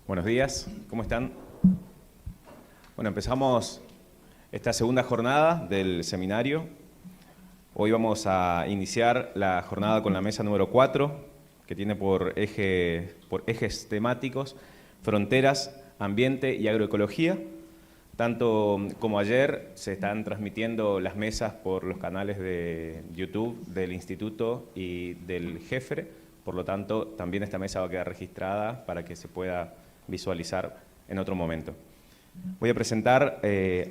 Buenos días, ¿cómo están? Bueno, empezamos esta segunda jornada del seminario. Hoy vamos a iniciar la jornada con la mesa número 4, que tiene por ejes temáticos fronteras, ambiente y agroecología. Tanto como ayer se están transmitiendo las mesas por los canales de YouTube del Instituto y del Jefre, por lo tanto también esta mesa va a quedar registrada para que se pueda visualizar en otro momento. Voy a presentar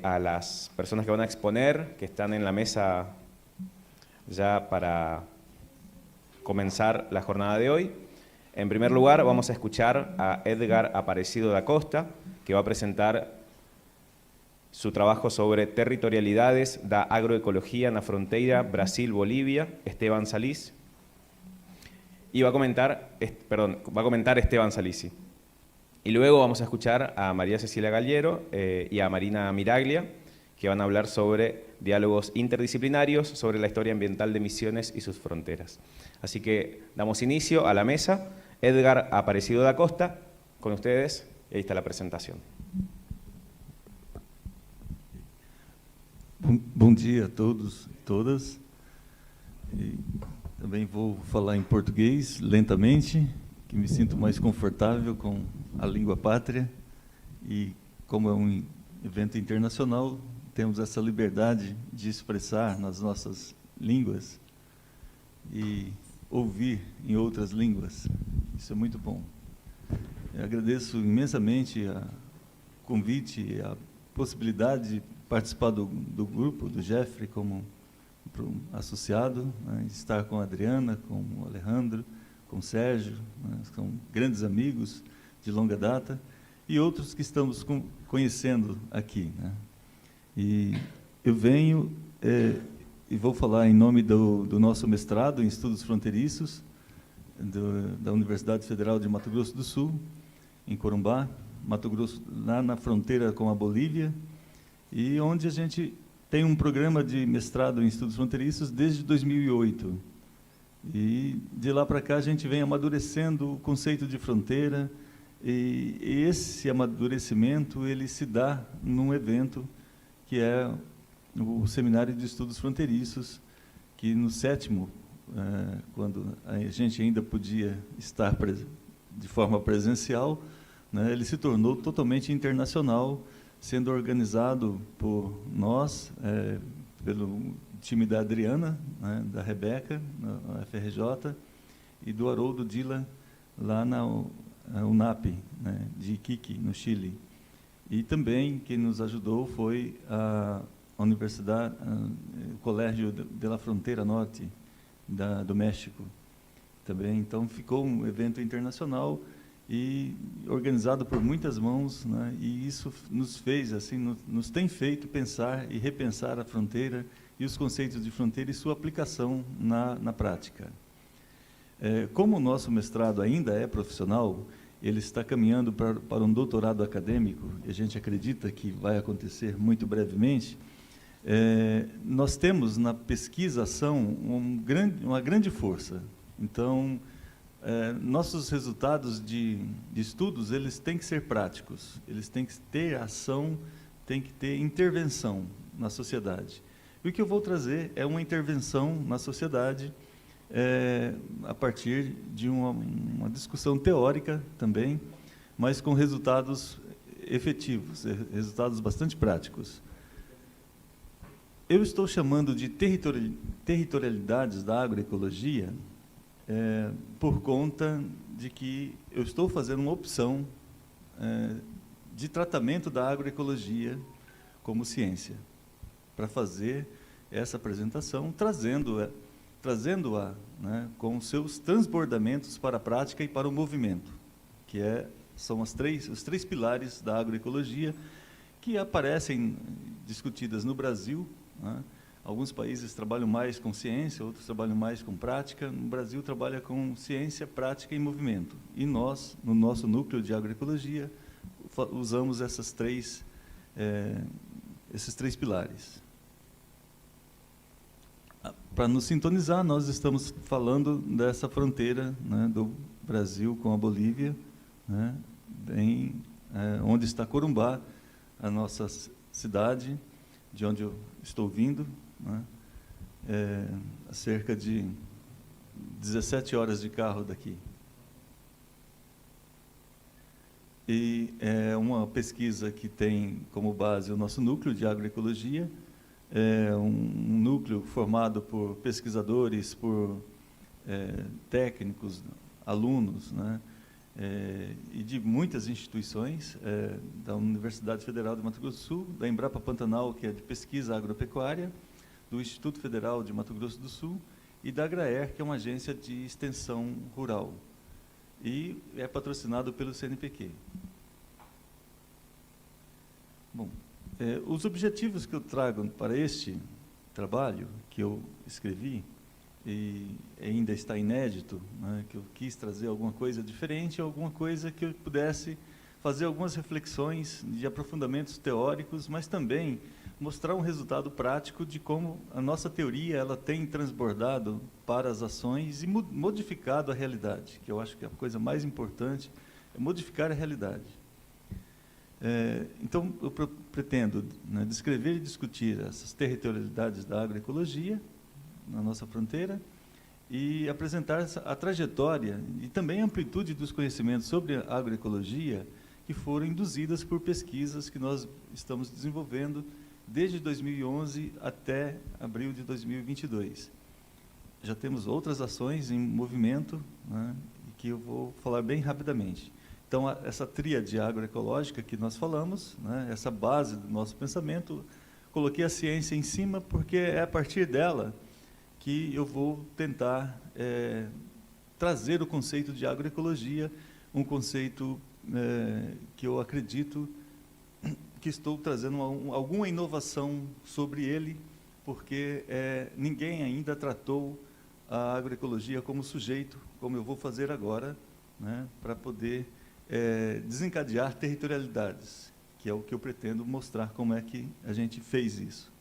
a las personas que van a exponer, que están en la mesa ya para comenzar la jornada de hoy. En primer lugar vamos a escuchar a Edgar Aparecido da Costa, que va a presentar su trabajo sobre territorialidades da agroecología na fronteira Brasil-Bolivia, Esteban Salís, y va a comentar Esteban Salisi. Y luego vamos a escuchar a María Cecilia Galiero y a Marina Miraglia, que van a hablar sobre diálogos interdisciplinarios sobre la historia ambiental de Misiones y sus fronteras. Así que damos inicio a la mesa. Edgar Aparecido da Costa, con ustedes, y ahí está la presentación. Bom dia a todos e todas. Também vou falar em português, lentamente, que me sinto mais confortável com a língua pátria. E, como é um evento internacional, temos essa liberdade de expressar nas nossas línguas e ouvir em outras línguas. Isso é muito bom. Eu agradeço imensamente o convite e a possibilidade de participar do grupo, do Jefre, como associado, né, estar com a Adriana, com o Alejandro, com o Sérgio, né, são grandes amigos de longa data, e outros que estamos conhecendo aqui, né. E eu venho e vou falar em nome do nosso mestrado em Estudos Fronteiriços, da Universidade Federal de Mato Grosso do Sul, em Corumbá, Mato Grosso, lá na fronteira com a Bolívia, e onde a gente tem um programa de mestrado em Estudos Fronteiriços desde 2008. E de lá para cá a gente vem amadurecendo o conceito de fronteira, e esse amadurecimento ele se dá num evento que é o Seminário de Estudos Fronteiriços, que no 7º, quando a gente ainda podia estar de forma presencial, né, ele se tornou totalmente internacional, sendo organizado por nós, pelo time da Adriana, né, da Rebeca, na FRJ, e do Haroldo Dila, lá na UNAP, né, de Iquique, no Chile. E também quem nos ajudou foi a Universidade, o Colégio de la Fronteira Norte, do México. Também, então, ficou um evento internacional e organizado por muitas mãos, né, e isso nos fez, assim, nos tem feito pensar e repensar a fronteira e os conceitos de fronteira e sua aplicação na prática. Como o nosso mestrado ainda é profissional, ele está caminhando para um doutorado acadêmico, e a gente acredita que vai acontecer muito brevemente. Nós temos na pesquisação uma grande força. Então, nossos resultados de estudos, eles têm que ser práticos, eles têm que ter ação, têm que ter intervenção na sociedade. E o que eu vou trazer é uma intervenção na sociedade a partir de uma discussão teórica também, mas com resultados efetivos, resultados bastante práticos. Eu estou chamando de territorialidades da agroecologia por conta de que eu estou fazendo uma opção de tratamento da agroecologia como ciência, para fazer essa apresentação, trazendo-a, né, com seus transbordamentos para a prática e para o movimento, que são os três pilares da agroecologia, que aparecem discutidas no Brasil, né. Alguns países trabalham mais com ciência, outros trabalham mais com prática. No Brasil, trabalha com ciência, prática e movimento. E nós, no nosso núcleo de agroecologia, usamos esses três pilares. Para nos sintonizar, nós estamos falando dessa fronteira, né, do Brasil com a Bolívia, né, onde está Corumbá, a nossa cidade, de onde eu estou vindo, né? A cerca de 17 horas de carro daqui. E é uma pesquisa que tem como base o nosso núcleo de agroecologia, um núcleo formado por pesquisadores, por técnicos, alunos, né? E de muitas instituições, da Universidade Federal de Mato Grosso do Sul, da Embrapa Pantanal, que é de pesquisa agropecuária, do Instituto Federal de Mato Grosso do Sul e da Agraer, que é uma agência de extensão rural. E é patrocinado pelo CNPq. Bom, os objetivos que eu trago para este trabalho, que eu escrevi, e ainda está inédito, né, que eu quis trazer alguma coisa diferente, alguma coisa que eu pudesse fazer algumas reflexões de aprofundamentos teóricos, mas também mostrar um resultado prático de como a nossa teoria ela tem transbordado para as ações e modificado a realidade, que eu acho que a coisa mais importante é modificar a realidade. Então, eu pretendo, né, descrever e discutir essas territorialidades da agroecologia na nossa fronteira e apresentar a trajetória e também a amplitude dos conhecimentos sobre a agroecologia que foram induzidas por pesquisas que nós estamos desenvolvendo desde 2011 até abril de 2022. Já temos outras ações em movimento, né, que eu vou falar bem rapidamente. Então, essa tríade agroecológica que nós falamos, né, essa base do nosso pensamento, coloquei a ciência em cima porque é a partir dela que eu vou tentar trazer o conceito de agroecologia, um conceito que eu acredito que estou trazendo alguma inovação sobre ele, porque ninguém ainda tratou a agroecologia como sujeito, como eu vou fazer agora, né, para poder desencadear territorialidades, que é o que eu pretendo mostrar como é que a gente fez isso.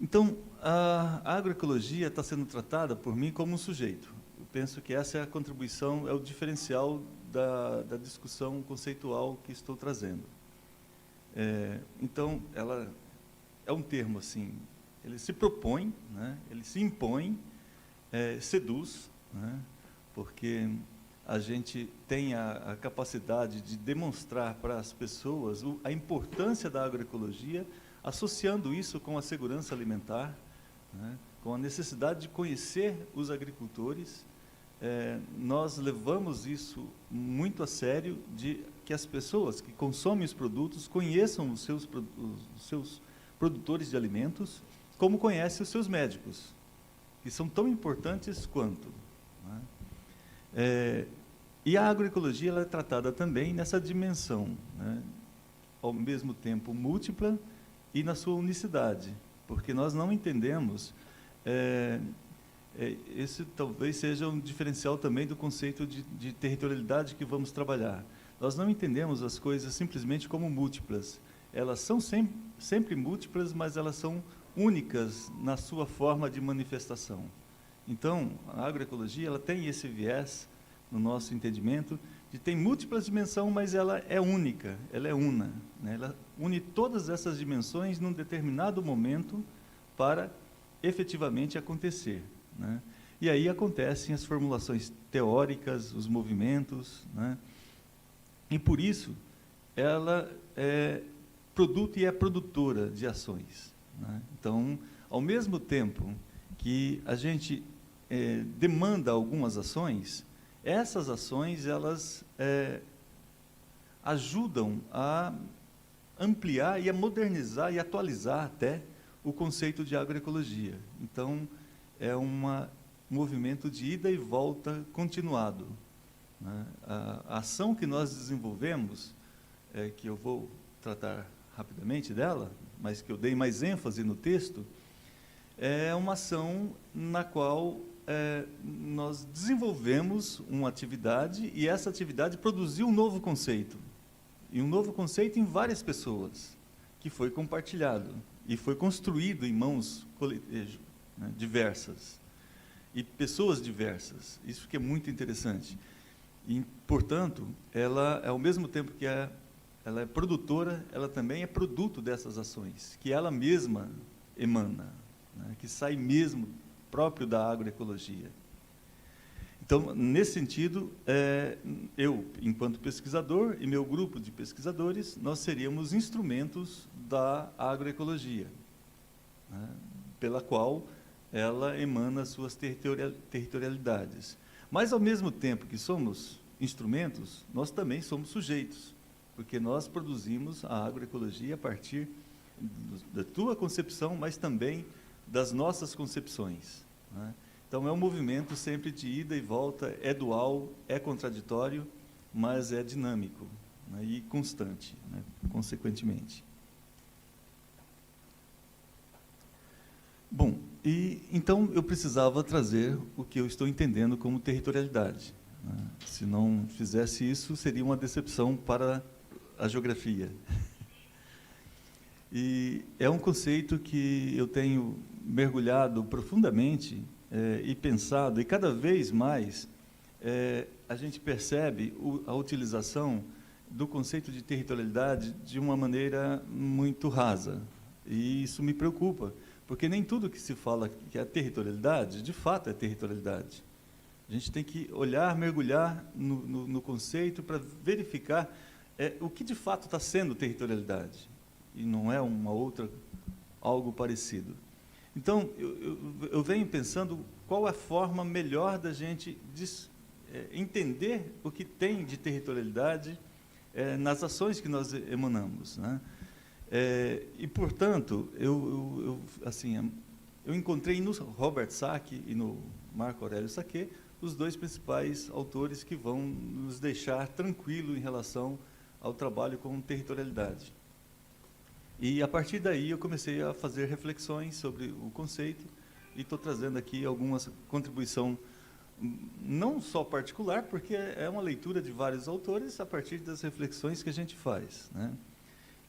Então, a agroecologia está sendo tratada por mim como um sujeito. Eu penso que essa é a contribuição, é o diferencial da discussão conceitual que estou trazendo. Então, ela é um termo assim, ele se propõe, né, ele se impõe, seduz, né, porque a gente tem a capacidade de demonstrar para as pessoas a importância da agroecologia, associando isso com a segurança alimentar, né, com a necessidade de conhecer os agricultores. Nós levamos isso muito a sério, de que as pessoas que consomem os produtos conheçam os seus produtores de alimentos, como conhecem os seus médicos, que são tão importantes quanto, né? E a agroecologia ela é tratada também nessa dimensão, né, ao mesmo tempo múltipla e na sua unicidade, porque nós não entendemos, esse talvez seja um diferencial também do conceito de territorialidade que vamos trabalhar. Nós não entendemos as coisas simplesmente como múltiplas. Elas são sempre múltiplas, mas elas são únicas na sua forma de manifestação. Então, a agroecologia ela tem esse viés, no nosso entendimento, de ter múltiplas dimensões, mas ela é única, ela é una, né? Ela une todas essas dimensões num determinado momento para efetivamente acontecer, né? E aí acontecem as formulações teóricas, os movimentos, né? E por isso ela é produto e é produtora de ações, né? Então, ao mesmo tempo que a gente demanda algumas ações, essas ações elas ajudam a ampliar e a modernizar e atualizar até o conceito de agroecologia. Então, é um movimento de ida e volta continuado, né? A ação que nós desenvolvemos, que eu vou tratar rapidamente dela, mas que eu dei mais ênfase no texto, é uma ação na qual nós desenvolvemos uma atividade e essa atividade produziu um novo conceito. E um novo conceito em várias pessoas, que foi compartilhado e foi construído em mãos diversas e pessoas diversas. Isso que é muito interessante. E, portanto, ela, ao mesmo tempo que ela é produtora, ela também é produto dessas ações, que ela mesma emana, né, que sai mesmo próprio da agroecologia. Então, nesse sentido, eu, enquanto pesquisador, e meu grupo de pesquisadores, nós seríamos instrumentos da agroecologia, né, pela qual ela emana suas territorialidades. Mas, ao mesmo tempo que somos instrumentos, nós também somos sujeitos, porque nós produzimos a agroecologia a partir da tua concepção, mas também das nossas concepções, né? Então, é um movimento sempre de ida e volta, é dual, é contraditório, mas é dinâmico, né, e constante, né, consequentemente. Bom, então eu precisava trazer o que eu estou entendendo como territorialidade, né? Se não fizesse isso, seria uma decepção para a geografia. E é um conceito que eu tenho mergulhado profundamente e pensado, e cada vez mais a gente percebe a utilização do conceito de territorialidade de uma maneira muito rasa. E isso me preocupa, porque nem tudo que se fala que é territorialidade, de fato é territorialidade. A gente tem que olhar, mergulhar no conceito para verificar o que de fato está sendo territorialidade, e não é algo parecido. Então, eu venho pensando qual é a forma melhor da gente entender o que tem de territorialidade nas ações que nós emanamos, né? E, portanto, eu encontrei no Robert Sacchi e no Marco Aurélio Sacchi os dois principais autores que vão nos deixar tranquilo em relação ao trabalho com territorialidade. E, a partir daí, eu comecei a fazer reflexões sobre o conceito e estou trazendo aqui alguma contribuição, não só particular, porque é uma leitura de vários autores a partir das reflexões que a gente faz, né?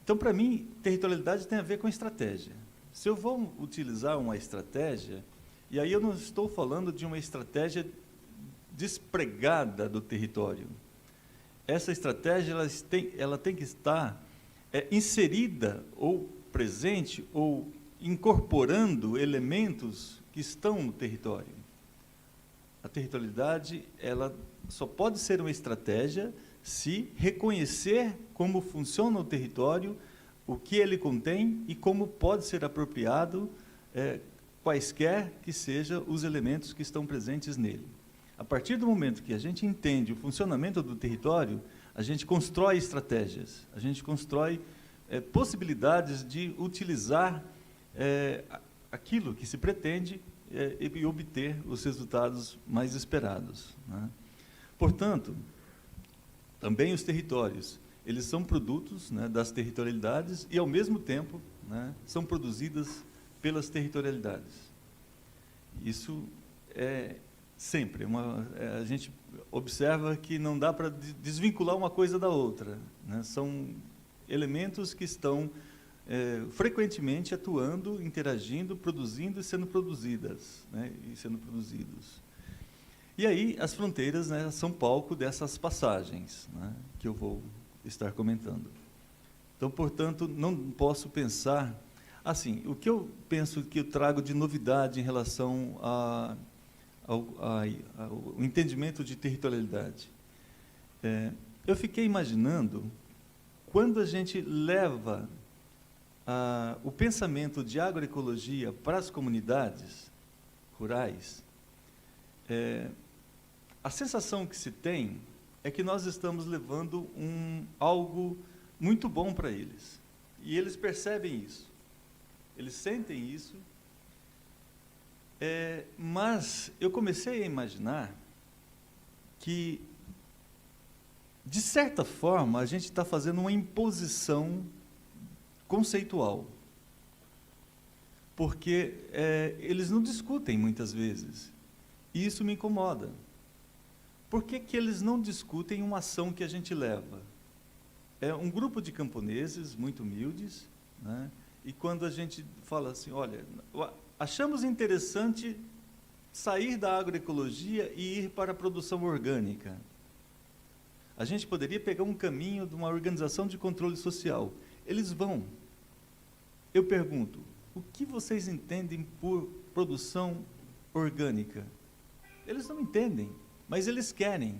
Então, para mim, territorialidade tem a ver com estratégia. Se eu vou utilizar uma estratégia, e aí eu não estou falando de uma estratégia despregada do território. Essa estratégia ela tem que estar inserida ou presente ou incorporando elementos que estão no território. A territorialidade ela só pode ser uma estratégia se reconhecer como funciona o território, o que ele contém e como pode ser apropriado quaisquer que sejam os elementos que estão presentes nele. A partir do momento que a gente entende o funcionamento do território, a gente constrói estratégias, a gente constrói possibilidades de utilizar aquilo que se pretende e obter os resultados mais esperados, né? Portanto, também os territórios, eles são produtos, né, das territorialidades e, ao mesmo tempo, né, são produzidas pelas territorialidades. Isso é sempre a gente observa que não dá para desvincular uma coisa da outra, né? São elementos que estão frequentemente atuando, interagindo, produzindo e sendo produzidas, né, e sendo produzidos. E aí as fronteiras, né, são palco dessas passagens, né, que eu vou estar comentando. Então, portanto, não posso pensar assim. O que eu penso que eu trago de novidade em relação ao entendimento de territorialidade? Eu fiquei imaginando, quando a gente leva o pensamento de agroecologia para as comunidades rurais, a sensação que se tem é que nós estamos levando algo muito bom para eles. E eles percebem isso, eles sentem isso. Mas eu comecei a imaginar que, de certa forma, a gente está fazendo uma imposição conceitual, porque eles não discutem muitas vezes, e isso me incomoda. Por que eles não discutem uma ação que a gente leva? É um grupo de camponeses muito humildes, né? E quando a gente fala assim, olha, achamos interessante sair da agroecologia e ir para a produção orgânica. A gente poderia pegar um caminho de uma organização de controle social. Eles vão. Eu pergunto, o que vocês entendem por produção orgânica? Eles não entendem, mas eles querem.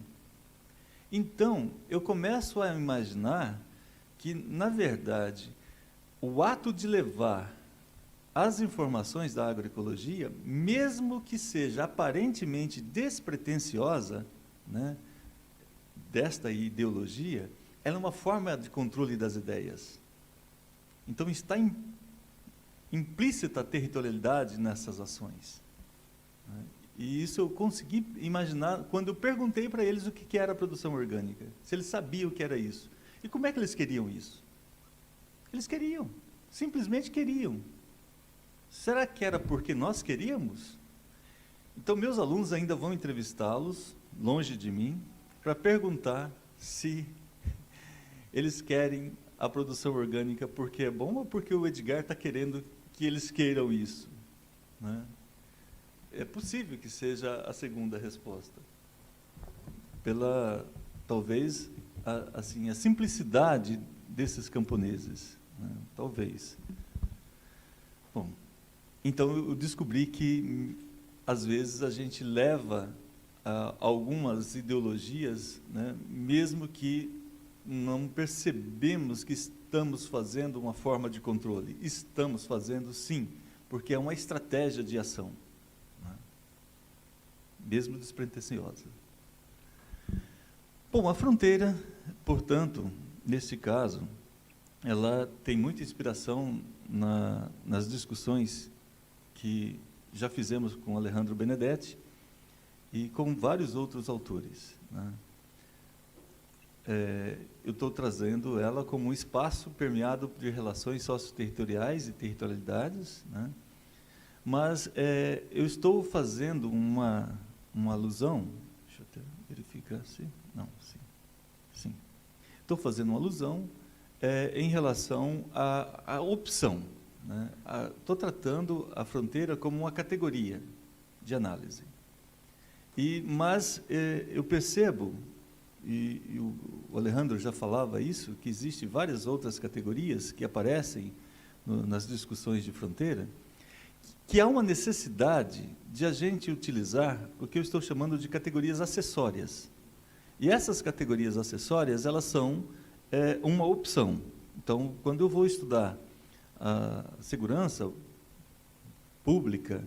Então, eu começo a imaginar que, na verdade, o ato de levar as informações da agroecologia, mesmo que seja aparentemente despretensiosa, né, desta ideologia, ela é uma forma de controle das ideias. Então, está implícita a territorialidade nessas ações. Né? E isso eu consegui imaginar quando eu perguntei para eles o que era a produção orgânica, se eles sabiam o que era isso. E como é que eles queriam isso? Eles queriam, simplesmente queriam. Será que era porque nós queríamos? Então, meus alunos ainda vão entrevistá-los, longe de mim, para perguntar se eles querem a produção orgânica porque é bom ou porque o Edgar está querendo que eles queiram isso, né? É possível que seja a segunda resposta, pela, talvez, a simplicidade desses camponeses, né? Talvez. Bom, então eu descobri que, às vezes, a gente leva algumas ideologias, né, mesmo que não percebemos que estamos fazendo uma forma de controle. Estamos fazendo, sim, porque é uma estratégia de ação, né, mesmo despretensiosa. Bom, a fronteira, portanto, nesse caso, ela tem muita inspiração nas discussões que já fizemos com Alejandro Benedetti e com vários outros autores, né? Eu estou trazendo ela como um espaço permeado de relações socioterritoriais e territorialidades, né? Mas eu estou fazendo uma alusão, deixa eu até verificar se... Não, sim. Estou fazendo uma alusão em relação à opção, né? Estou tratando a fronteira como uma categoria de análise. Mas eu percebo, e o Alejandro já falava isso, que existem várias outras categorias que aparecem nas discussões de fronteira, que há uma necessidade de a gente utilizar o que eu estou chamando de categorias acessórias. E essas categorias acessórias, elas são uma opção. Então, quando eu vou estudar a segurança pública,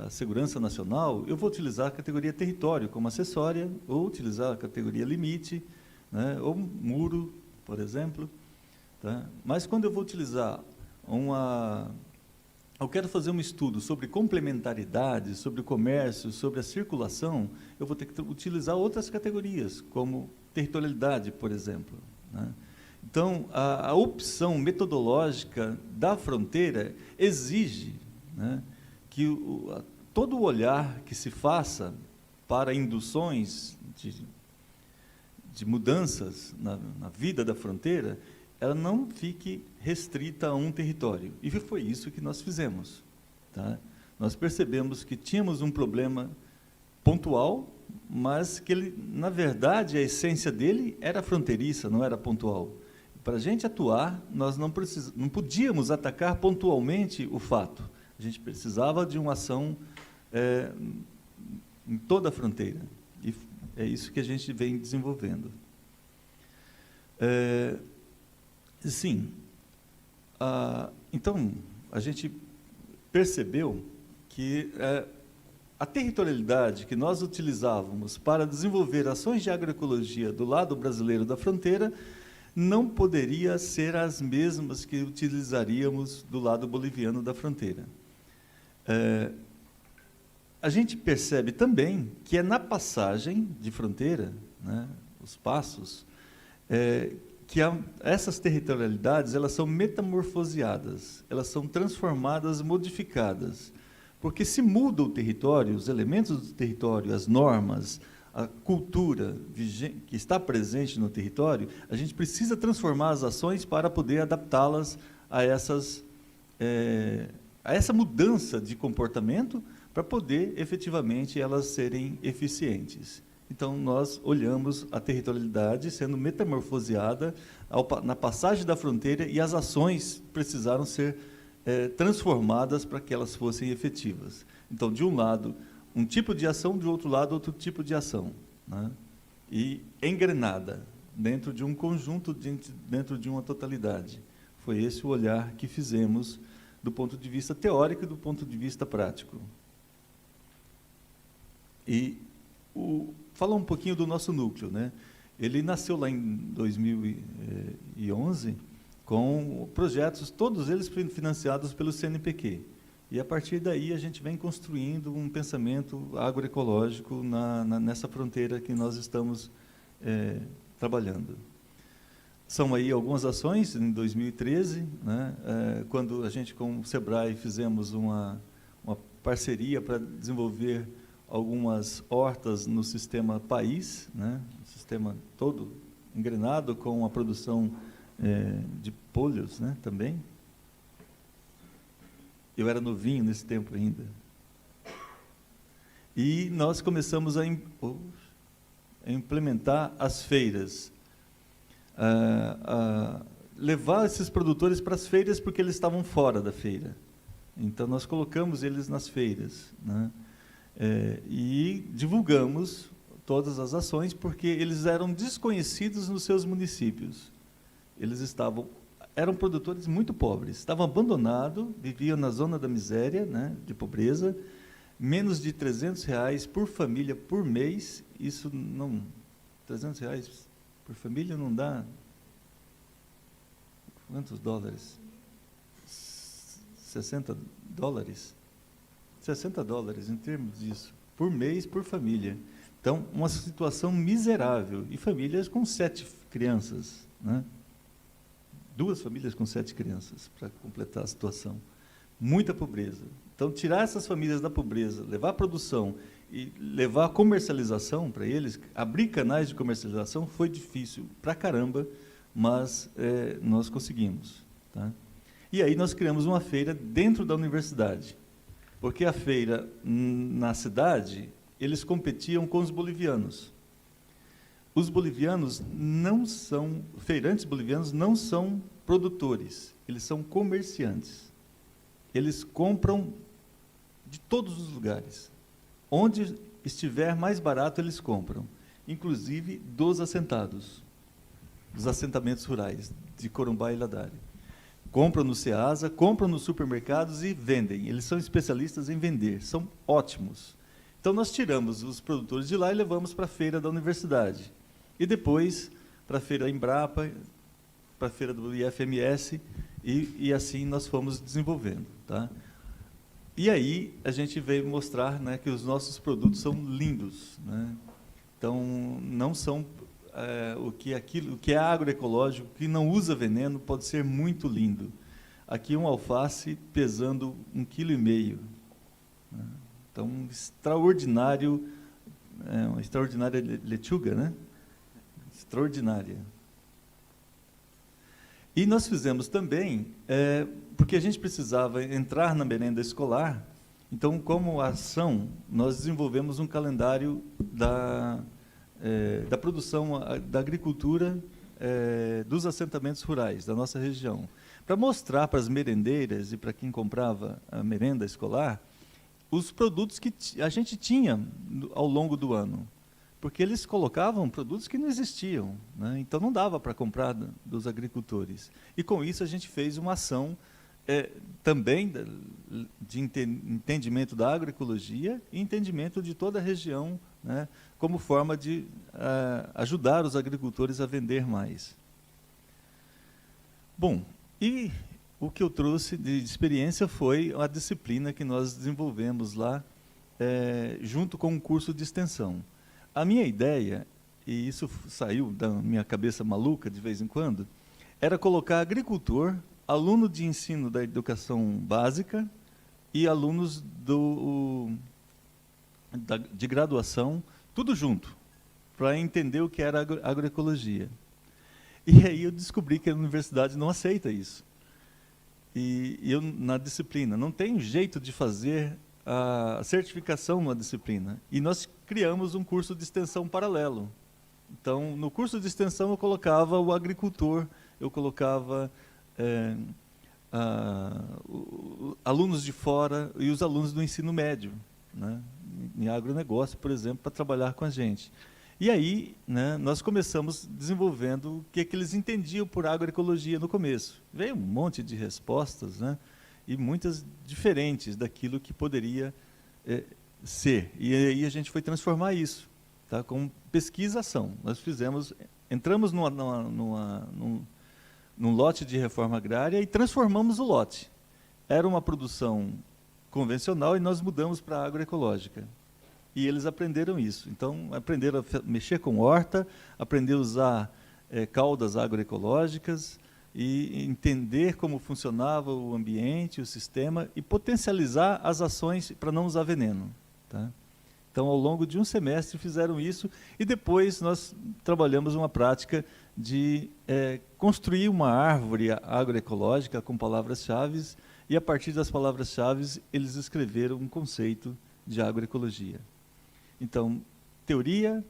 a segurança nacional, eu vou utilizar a categoria território como acessória, ou utilizar a categoria limite, né, ou muro, por exemplo. Tá? Mas, quando eu vou utilizar eu quero fazer um estudo sobre complementaridade, sobre o comércio, sobre a circulação, eu vou ter que utilizar outras categorias, como territorialidade, por exemplo, né? Então, a opção metodológica da fronteira exige, né, que todo o olhar que se faça para induções de mudanças na vida da fronteira, ela não fique restrita a um território. E foi isso que nós fizemos. Tá? Nós percebemos que tínhamos um problema pontual, mas que, na verdade, a essência dele era fronteiriça, não era pontual. Para a gente atuar, nós não podíamos atacar pontualmente o fato. A gente precisava de uma ação em toda a fronteira. E é isso que a gente vem desenvolvendo. Sim. Então, a gente percebeu que a territorialidade que nós utilizávamos para desenvolver ações de agroecologia do lado brasileiro da fronteira não poderia ser as mesmas que utilizaríamos do lado boliviano da fronteira. A gente percebe também que é na passagem de fronteira, né, os passos, que essas territorialidades, elas são metamorfoseadas, elas são transformadas, modificadas, porque se muda o território, os elementos do território, as normas, a cultura que está presente no território, a gente precisa transformar as ações para poder adaptá-las a essa mudança de comportamento, para poder, efetivamente, elas serem eficientes. Então, nós olhamos a territorialidade sendo metamorfoseada na passagem da fronteira e as ações precisaram ser transformadas para que elas fossem efetivas. Então, de um lado, um tipo de ação, de outro lado, outro tipo de ação, né? E engrenada dentro de um conjunto, dentro de uma totalidade. Foi esse o olhar que fizemos do ponto de vista teórico e do ponto de vista prático. E falar um pouquinho do nosso núcleo, né? Ele nasceu lá em 2011 com projetos, todos eles financiados pelo CNPq. E, a partir daí, a gente vem construindo um pensamento agroecológico nessa fronteira que nós estamos trabalhando. São aí algumas ações, em 2013, né, quando a gente, com o SEBRAE, fizemos uma parceria para desenvolver algumas hortas no sistema país, né, um sistema todo engrenado com a produção de polhos, né, também. Eu era novinho nesse tempo ainda. E nós começamos a implementar as feiras, levar esses produtores para as feiras porque eles estavam fora da feira. Então, nós colocamos eles nas feiras, né? E divulgamos todas as ações porque eles eram desconhecidos nos seus municípios. Eram produtores muito pobres, estavam abandonados, viviam na zona da miséria, né, de pobreza, menos de R$300 por família por mês. Isso não, R$300 por família não dá quantos dólares? $60? $60 em termos disso, por mês, por família. Então, uma situação miserável, e famílias com 7 crianças, né? 2 famílias com 7 crianças, para completar a situação. Muita pobreza. Então, tirar essas famílias da pobreza, levar a produção e levar a comercialização para eles, abrir canais de comercialização, foi difícil pra caramba, mas nós conseguimos, tá? E aí nós criamos uma feira dentro da universidade, porque a feira, na cidade, eles competiam com os bolivianos. Os bolivianos não são, feirantes bolivianos não são produtores, eles são comerciantes. Eles compram de todos os lugares. Onde estiver mais barato, eles compram, inclusive dos assentados, dos assentamentos rurais, de Corumbá e Ladari. Compram no Ceasa, compram nos supermercados e vendem. Eles são especialistas em vender, são ótimos. Então, nós tiramos os produtores de lá e levamos para a feira da universidade. E depois para a feira Embrapa, para a feira do IFMS, e assim nós fomos desenvolvendo, tá? E aí a gente veio mostrar, né, que os nossos produtos são lindos, né? Então, não são o que é agroecológico, que não usa veneno, pode ser muito lindo. Aqui um alface pesando 1,5 kg, né? Então, uma extraordinária lechuga, né? Extraordinária. E nós fizemos também, porque a gente precisava entrar na merenda escolar, então, como ação, nós desenvolvemos um calendário da produção, da agricultura dos assentamentos rurais da nossa região, para mostrar para as merendeiras e para quem comprava a merenda escolar os produtos que a gente tinha ao longo do ano. Porque eles colocavam produtos que não existiam, né? Então não dava para comprar dos agricultores. E com isso a gente fez uma ação também de entendimento da agroecologia e entendimento de toda a região, né, como forma de ajudar os agricultores a vender mais. Bom, e o que eu trouxe de experiência foi a disciplina que nós desenvolvemos lá, junto com um curso de extensão. A minha ideia, e isso saiu da minha cabeça maluca de vez em quando, era colocar agricultor, aluno de ensino da educação básica e alunos de graduação, tudo junto, para entender o que era agroecologia. E aí eu descobri que a universidade não aceita isso. E eu, na disciplina, não tem jeito de fazer a certificação numa disciplina. E nós criamos um curso de extensão paralelo. Então, no curso de extensão, eu colocava o agricultor, eu colocava alunos de fora e os alunos do ensino médio, né, em agronegócio, por exemplo, para trabalhar com a gente. E aí, né, nós começamos desenvolvendo o que eles entendiam por agroecologia no começo. Veio um monte de respostas, né, e muitas diferentes daquilo que poderia ser. E aí a gente foi transformar isso, tá, com pesquisa-ação. Nós entramos num lote de reforma agrária e transformamos o lote. Era uma produção convencional e nós mudamos para a agroecológica. E eles aprenderam isso. Então, aprenderam a mexer com horta, aprenderam a usar caudas agroecológicas e entender como funcionava o ambiente, o sistema, e potencializar as ações para não usar veneno. Tá? Então, ao longo de um semestre, fizeram isso, e depois nós trabalhamos uma prática de construir uma árvore agroecológica com palavras-chave, e, a partir das palavras-chave, eles escreveram um conceito de agroecologia. Então, teoria,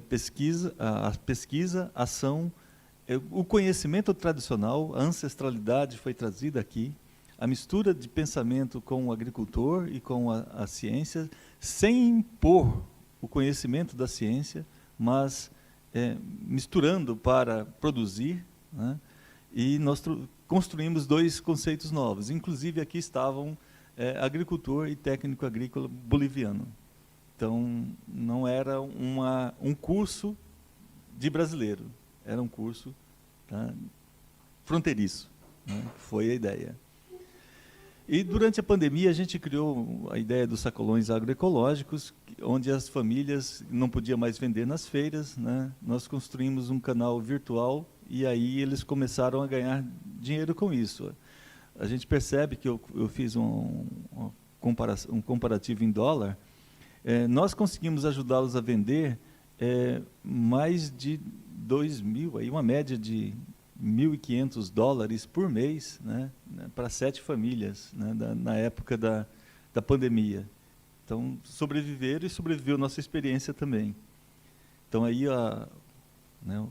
pesquisa, ação, o conhecimento tradicional, a ancestralidade foi trazida aqui, a mistura de pensamento com o agricultor e com a ciência, sem impor o conhecimento da ciência, mas misturando para produzir, né? E nós construímos dois conceitos novos. Inclusive, aqui estavam agricultor e técnico agrícola boliviano. Então, não era um curso de brasileiro, era um curso, tá, fronteiriço, né, que foi a ideia. E, durante a pandemia, a gente criou a ideia dos sacolões agroecológicos, onde as famílias não podiam mais vender nas feiras, né? Nós construímos um canal virtual e aí eles começaram a ganhar dinheiro com isso. A gente percebe que eu fiz um comparativo em dólar. Nós conseguimos ajudá-los a vender mais de 2.000, aí uma média de $1.500 por mês, né, para 7 famílias, né, na época da pandemia. Então, sobreviveram e sobreviveu a nossa experiência também. Então, aí né, o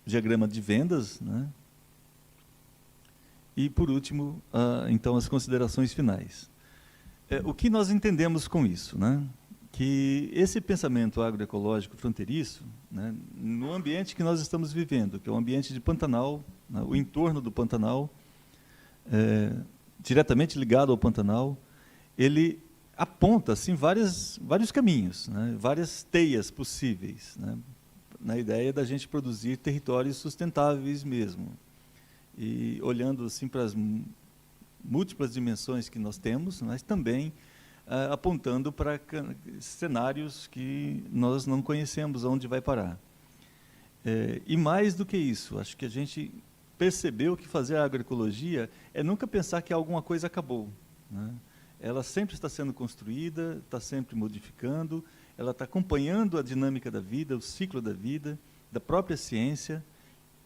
diagrama de vendas, né, e, por último, então, as considerações finais. O que nós entendemos com isso, né? Que esse pensamento agroecológico fronteiriço, né, no ambiente que nós estamos vivendo, que é o ambiente de Pantanal, né, o entorno do Pantanal, diretamente ligado ao Pantanal, ele aponta assim, vários caminhos, né, várias teias possíveis, né, na ideia da gente produzir territórios sustentáveis mesmo. E olhando assim para as múltiplas dimensões que nós temos, mas também apontando para cenários que nós não conhecemos onde vai parar. E mais do que isso, acho que a gente percebeu que fazer a agroecologia é nunca pensar que alguma coisa acabou, né? Ela sempre está sendo construída, está sempre modificando, ela está acompanhando a dinâmica da vida, o ciclo da vida, da própria ciência,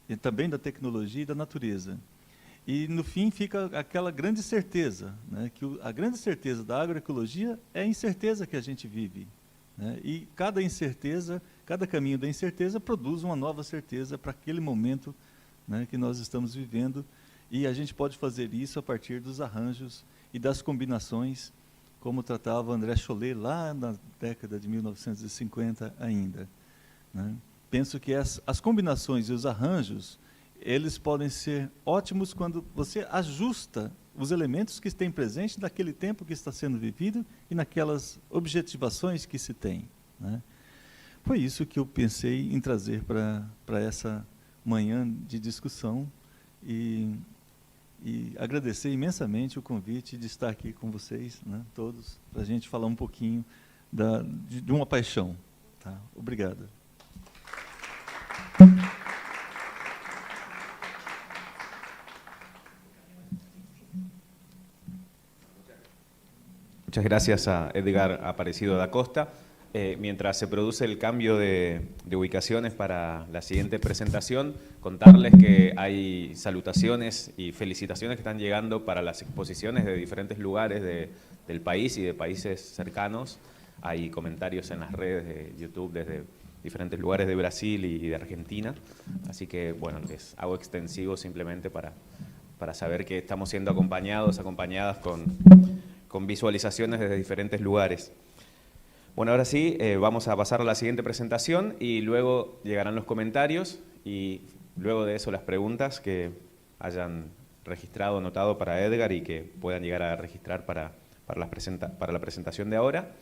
e também da tecnologia e da natureza. E, no fim, fica aquela grande certeza, né, que a grande certeza da agroecologia é a incerteza que a gente vive, né, e cada incerteza, cada caminho da incerteza produz uma nova certeza para aquele momento, né, que nós estamos vivendo, e a gente pode fazer isso a partir dos arranjos e das combinações, como tratava André Chollet lá na década de 1950 ainda, né. Penso que as combinações e os arranjos, eles podem ser ótimos quando você ajusta os elementos que têm presente naquele tempo que está sendo vivido e naquelas objetivações que se tem, né? Foi isso que eu pensei em trazer para essa manhã de discussão e agradecer imensamente o convite de estar aqui com vocês, né, todos, para a gente falar um pouquinho de uma paixão. Tá? Obrigado. Muchas gracias a Edgar Aparecido da Costa. mientras se produce el cambio de ubicaciones para la siguiente presentación, contarles que hay salutaciones y felicitaciones que están llegando para las exposiciones de diferentes lugares del país y de países cercanos. Hay comentarios en las redes de YouTube desde diferentes lugares de Brasil y de Argentina. Así que, bueno, les hago extensivo simplemente para saber que estamos siendo acompañadas con visualizaciones desde diferentes lugares. Bueno, ahora sí, vamos a pasar a la siguiente presentación y luego llegarán los comentarios y luego de eso las preguntas que hayan registrado, anotado para Edgar y que puedan llegar a registrar para la presentación de ahora.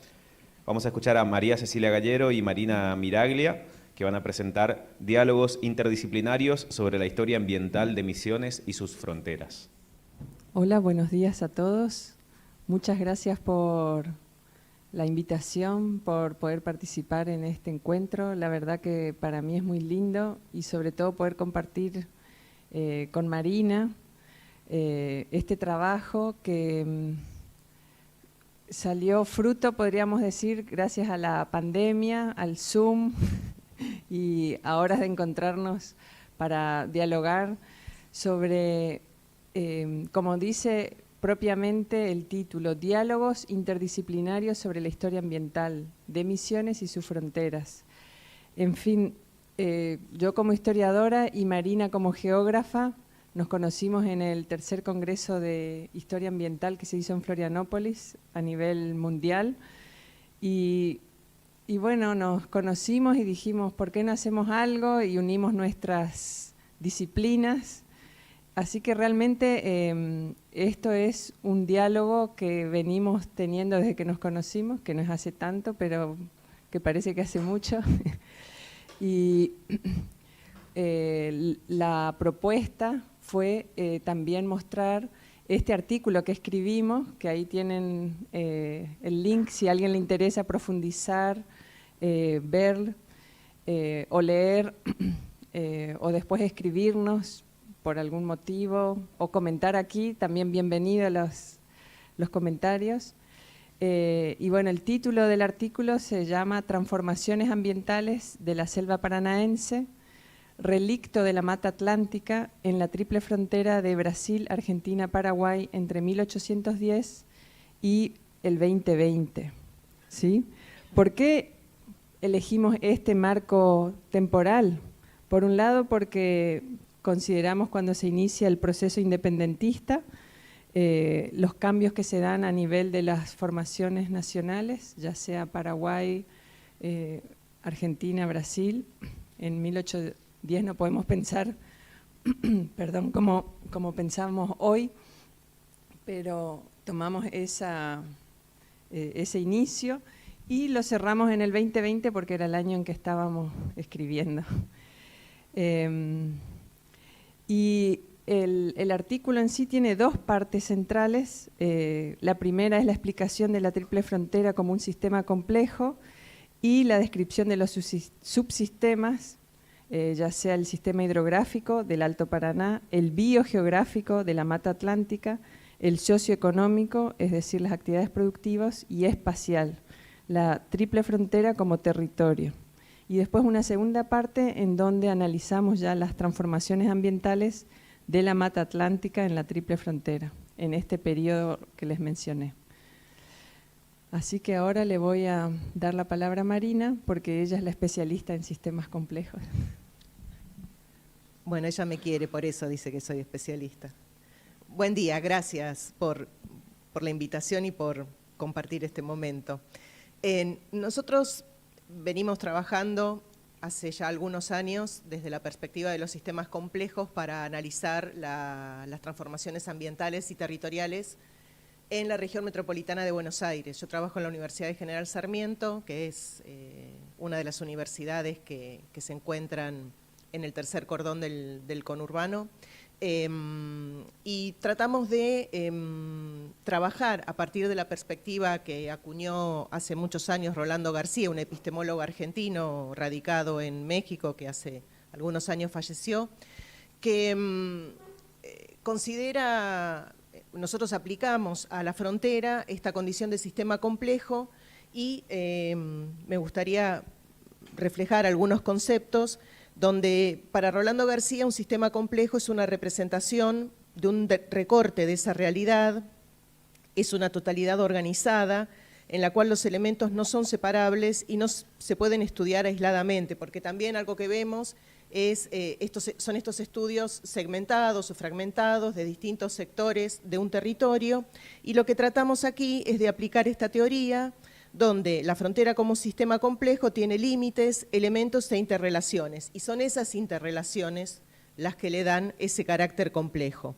Vamos a escuchar a María Cecilia Gallero y Marina Miraglia, que van a presentar diálogos interdisciplinarios sobre la historia ambiental de Misiones y sus fronteras. Hola, buenos días a todos. Muchas gracias por la invitación, por poder participar en este encuentro. La verdad que para mí es muy lindo y sobre todo poder compartir con Marina este trabajo que salió fruto, podríamos decir, gracias a la pandemia, al Zoom y a horas de encontrarnos para dialogar sobre, como dice propiamente el título, Diálogos interdisciplinarios sobre la historia ambiental de Misiones y sus fronteras. En fin, yo como historiadora y Marina como geógrafa nos conocimos en el tercer Congreso de Historia Ambiental que se hizo en Florianópolis a nivel mundial y bueno, nos conocimos y dijimos, ¿por qué no hacemos algo? Y unimos nuestras disciplinas. Así que realmente esto es un diálogo que venimos teniendo desde que nos conocimos, que no es hace tanto, pero que parece que hace mucho. Y la propuesta fue también mostrar este artículo que escribimos, que ahí tienen el link si a alguien le interesa profundizar, ver o leer o después escribirnos por algún motivo o comentar aquí, también bienvenido a los comentarios. Y bueno, el título del artículo se llama Transformaciones ambientales de la selva paranaense, relicto de la mata atlántica en la triple frontera de Brasil, Argentina, Paraguay entre 1810 y el 2020. ¿Sí? ¿Por qué elegimos este marco temporal? Por un lado, porque consideramos cuando se inicia el proceso independentista, los cambios que se dan a nivel de las formaciones nacionales, ya sea Paraguay, Argentina, Brasil. En 1810 no podemos pensar, perdón, como pensamos hoy, pero tomamos ese inicio y lo cerramos en el 2020 porque era el año en que estábamos escribiendo. Y el artículo en sí tiene dos partes centrales. La primera es la explicación de la triple frontera como un sistema complejo y la descripción de los subsistemas, ya sea el sistema hidrográfico del Alto Paraná, el biogeográfico de la Mata Atlántica, el socioeconómico, es decir, las actividades productivas, y espacial, la triple frontera como territorio. Y después una segunda parte en donde analizamos ya las transformaciones ambientales de la Mata Atlántica en la triple frontera, en este periodo que les mencioné. Así que ahora le voy a dar la palabra a Marina, porque ella es la especialista en sistemas complejos. Bueno, ella me quiere, por eso dice que soy especialista. Buen día, gracias por la invitación y por compartir este momento. Nosotros venimos trabajando hace ya algunos años desde la perspectiva de los sistemas complejos para analizar las transformaciones ambientales y territoriales en la región metropolitana de Buenos Aires. Yo trabajo en la Universidad de General Sarmiento, que es una de las universidades que se encuentran en el tercer cordón del conurbano. Y tratamos de trabajar a partir de la perspectiva que acuñó hace muchos años Rolando García, un epistemólogo argentino radicado en México que hace algunos años falleció, que considera, nosotros aplicamos a la frontera esta condición de sistema complejo y me gustaría reflejar algunos conceptos donde para Rolando García un sistema complejo es una representación de un recorte de esa realidad, es una totalidad organizada en la cual los elementos no son separables y no se pueden estudiar aisladamente, porque también algo que vemos es, son estos estudios segmentados o fragmentados de distintos sectores de un territorio, y lo que tratamos aquí es de aplicar esta teoría donde la frontera como sistema complejo tiene límites, elementos e interrelaciones, y son esas interrelaciones las que le dan ese carácter complejo.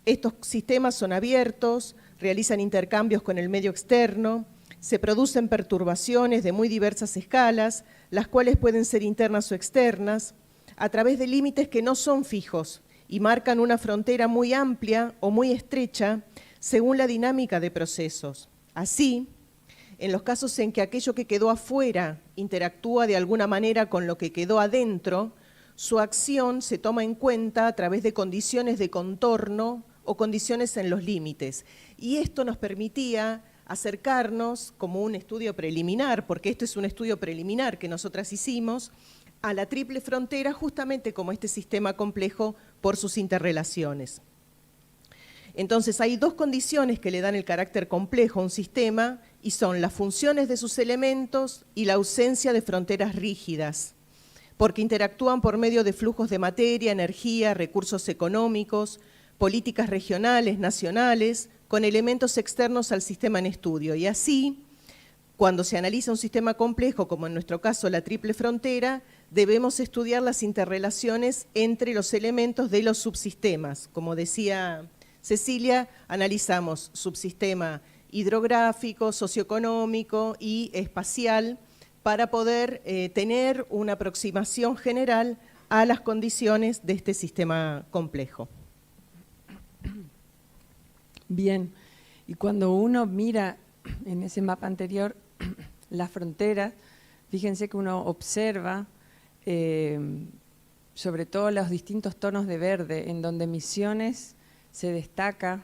Estos sistemas son abiertos, realizan intercambios con el medio externo, se producen perturbaciones de muy diversas escalas, las cuales pueden ser internas o externas, a través de límites que no son fijos y marcan una frontera muy amplia o muy estrecha según la dinámica de procesos. Así, en los casos en que aquello que quedó afuera interactúa de alguna manera con lo que quedó adentro, su acción se toma en cuenta a través de condiciones de contorno o condiciones en los límites. Y esto nos permitía acercarnos como un estudio preliminar, porque esto es un estudio preliminar que nosotras hicimos, a la triple frontera justamente como este sistema complejo por sus interrelaciones. Entonces hay dos condiciones que le dan el carácter complejo a un sistema y son las funciones de sus elementos y la ausencia de fronteras rígidas, porque interactúan por medio de flujos de materia, energía, recursos económicos, políticas regionales, nacionales, con elementos externos al sistema en estudio. Y así, cuando se analiza un sistema complejo, como en nuestro caso la triple frontera, debemos estudiar las interrelaciones entre los elementos de los subsistemas. Como decía Cecilia, analizamos subsistema hidrográfico, socioeconómico y espacial para poder tener una aproximación general a las condiciones de este sistema complejo. Bien, y cuando uno mira en ese mapa anterior las fronteras, fíjense que uno observa sobre todo los distintos tonos de verde, en donde Misiones se destaca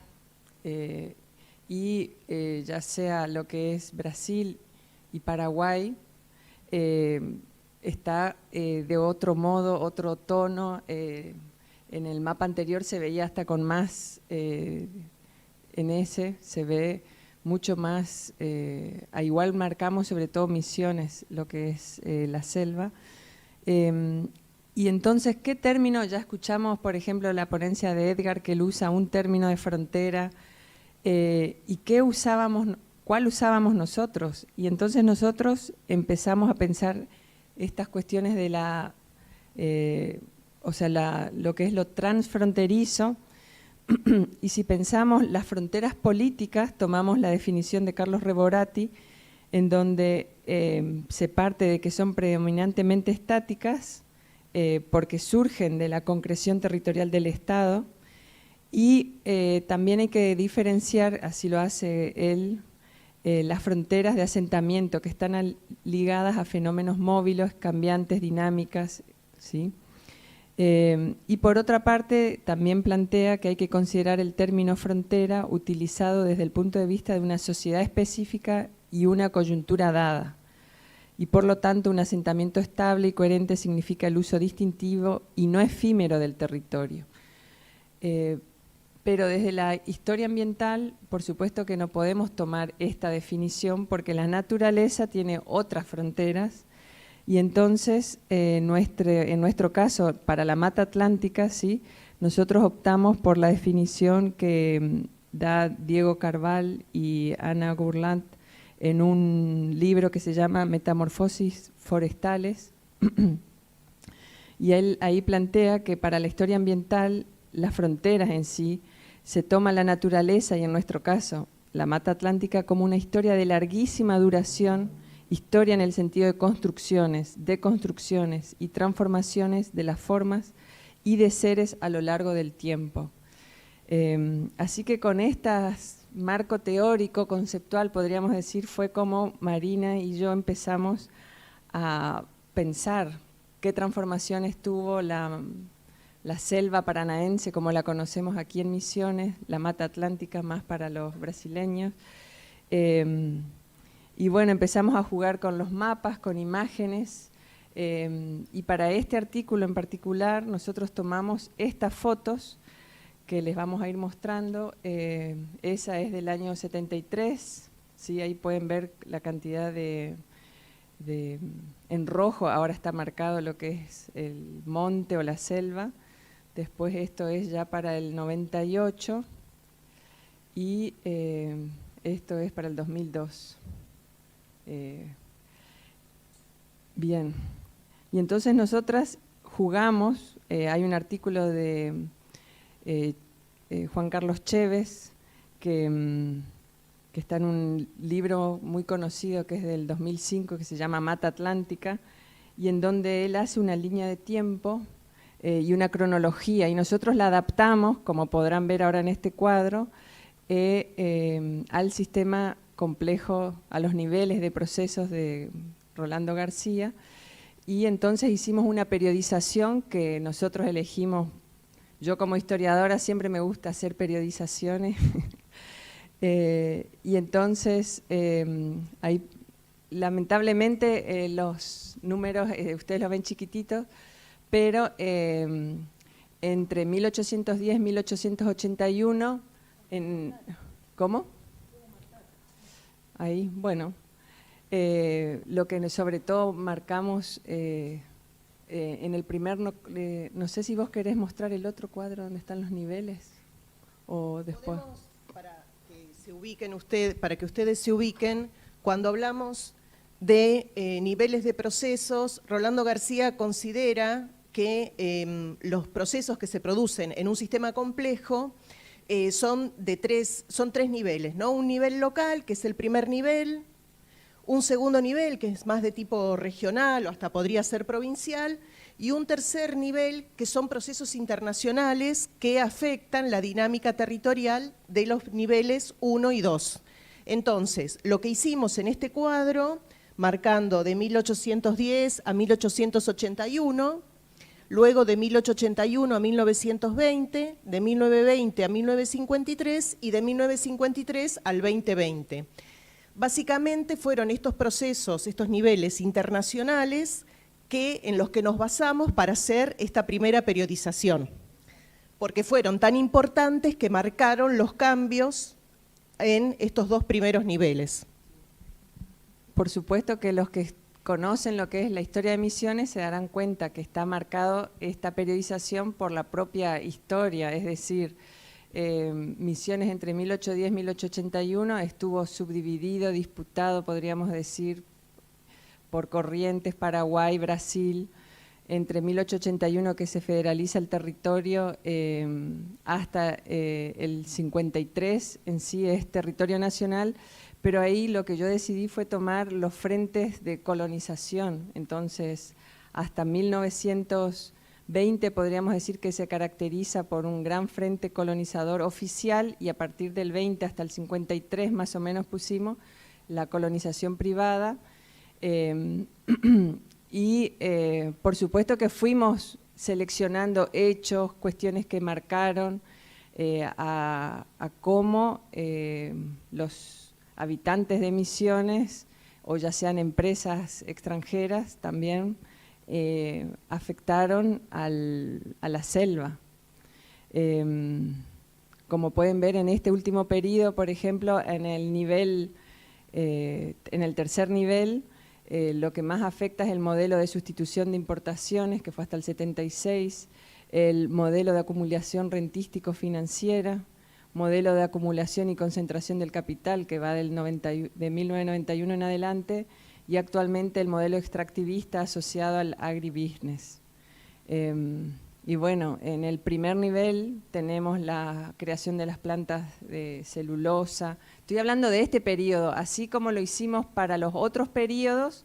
y ya sea lo que es Brasil y Paraguay, está de otro modo, otro tono. En el mapa anterior se veía hasta con más, en ese se ve mucho más, igual marcamos sobre todo Misiones, lo que es la selva. Y entonces, ¿qué término? Ya escuchamos, por ejemplo, la ponencia de Edgar, que él usa un término de frontera, y ¿cuál usábamos nosotros? Y entonces nosotros empezamos a pensar estas cuestiones de lo que es lo transfronterizo, y si pensamos las fronteras políticas, tomamos la definición de Carlos Reborati, en donde se parte de que son predominantemente estáticas, porque surgen de la concreción territorial del Estado, y también hay que diferenciar, así lo hace él, las fronteras de asentamiento que están ligadas a fenómenos móviles, cambiantes, dinámicas, ¿sí? Y por otra parte también plantea que hay que considerar el término frontera utilizado desde el punto de vista de una sociedad específica y una coyuntura dada. Y por lo tanto un asentamiento estable y coherente significa el uso distintivo y no efímero del territorio. Pero desde la historia ambiental, por supuesto que no podemos tomar esta definición porque la naturaleza tiene otras fronteras y entonces en nuestro caso, para la Mata Atlántica, ¿sí?, nosotros optamos por la definición que da Diego Carval y Ana Gourlant en un libro que se llama Metamorfosis forestales, y él ahí plantea que para la historia ambiental las fronteras en sí se toma la naturaleza y en nuestro caso la Mata Atlántica como una historia de larguísima duración, historia en el sentido de construcciones, deconstrucciones y transformaciones de las formas y de seres a lo largo del tiempo. Así que con este marco teórico, conceptual, podríamos decir, fue como Marina y yo empezamos a pensar qué transformaciones tuvo la selva paranaense, como la conocemos aquí en Misiones, la Mata Atlántica más para los brasileños, Y bueno, empezamos a jugar con los mapas, con imágenes, y para este artículo en particular nosotros tomamos estas fotos que les vamos a ir mostrando. Esa es del año 73, ¿sí? Ahí pueden ver la cantidad en rojo, ahora está marcado lo que es el monte o la selva. Después esto es ya para el 98 y esto es para el 2002. Bien, y entonces nosotras jugamos, hay un artículo de Juan Carlos Chévez que está en un libro muy conocido que es del 2005 que se llama Mata Atlántica, y en donde él hace una línea de tiempo y una cronología, y nosotros la adaptamos, como podrán ver ahora en este cuadro, al sistema complejo, a los niveles de procesos de Rolando García, y entonces hicimos una periodización que nosotros elegimos. Yo como historiadora siempre me gusta hacer periodizaciones, y entonces ahí lamentablemente los números, ustedes los ven chiquititos, pero entre 1810 y 1881, ¿cómo? Ahí, bueno, lo que sobre todo marcamos en el primer, no sé si vos querés mostrar el otro cuadro donde están los niveles o después. Para que ustedes se ubiquen, cuando hablamos de niveles de procesos, Rolando García considera que los procesos que se producen en un sistema complejo son tres niveles, ¿no? Un nivel local, que es el primer nivel, un segundo nivel, que es más de tipo regional o hasta podría ser provincial, y un tercer nivel, que son procesos internacionales que afectan la dinámica territorial de los niveles 1 y 2. Entonces, lo que hicimos en este cuadro, marcando de 1810 a 1881, luego de 1881 a 1920, de 1920 a 1953 y de 1953 al 2020. Básicamente fueron estos procesos, estos niveles internacionales en los que nos basamos para hacer esta primera periodización, porque fueron tan importantes que marcaron los cambios en estos dos primeros niveles. Por supuesto que los que conocen lo que es la historia de Misiones se darán cuenta que está marcado esta periodización por la propia historia, es decir, Misiones entre 1810 y 1881 estuvo subdividido, disputado, podríamos decir, por Corrientes, Paraguay, Brasil. Entre 1881 que se federaliza el territorio hasta el 53 en sí es territorio nacional, pero ahí lo que yo decidí fue tomar los frentes de colonización. Entonces, hasta 1920 podríamos decir que se caracteriza por un gran frente colonizador oficial, y a partir del 20 hasta el 53 más o menos pusimos la colonización privada. Por supuesto que fuimos seleccionando hechos, cuestiones que marcaron a cómo los habitantes de Misiones, o ya sean empresas extranjeras también, afectaron a la selva. Como pueden ver en este último periodo, por ejemplo, en el tercer nivel, lo que más afecta es el modelo de sustitución de importaciones, que fue hasta el 76, el modelo de acumulación rentístico-financiera, modelo de acumulación y concentración del capital, que va de 1991 en adelante, y actualmente el modelo extractivista asociado al agribusiness. Y bueno, en el primer nivel tenemos la creación de las plantas de celulosa. Estoy hablando de este periodo, así como lo hicimos para los otros periodos.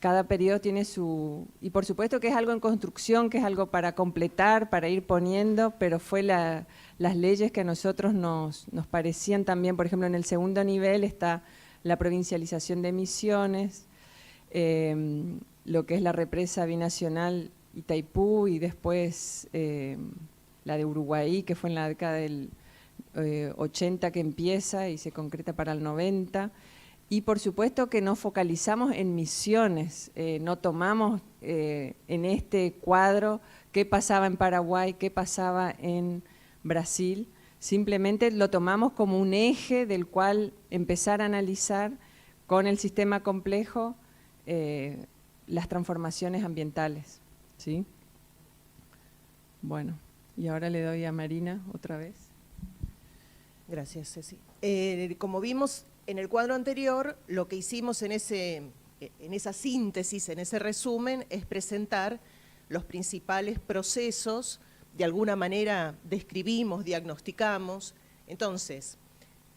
Cada periodo tiene su... Y por supuesto que es algo en construcción, que es algo para completar, para ir poniendo, pero fue las leyes que a nosotros nos parecían también. Por ejemplo, en el segundo nivel está la provincialización de Misiones, lo que es la represa binacional Itaipú, y después la de Uruguay, que fue en la década del 80 que empieza y se concreta para el 90. Y por supuesto que nos focalizamos en misiones, no tomamos en este cuadro qué pasaba en Paraguay, qué pasaba en Brasil, simplemente lo tomamos como un eje del cual empezar a analizar con el sistema complejo las transformaciones ambientales, ¿sí? Bueno, y ahora le doy a Marina otra vez. Gracias, Ceci. Como vimos en el cuadro anterior, lo que hicimos en esa síntesis, en ese resumen, es presentar los principales procesos, de alguna manera describimos, diagnosticamos. Entonces,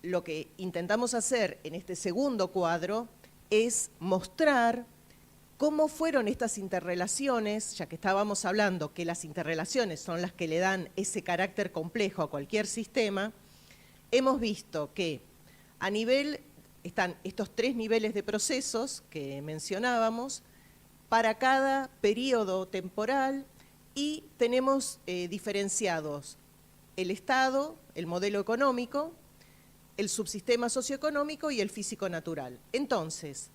lo que intentamos hacer en este segundo cuadro es mostrar cómo fueron estas interrelaciones, ya que estábamos hablando que las interrelaciones son las que le dan ese carácter complejo a cualquier sistema. Hemos visto que a nivel, están estos 3 niveles de procesos que mencionábamos para cada periodo temporal y tenemos diferenciados el Estado, el modelo económico, el subsistema socioeconómico y el físico-natural. Entonces,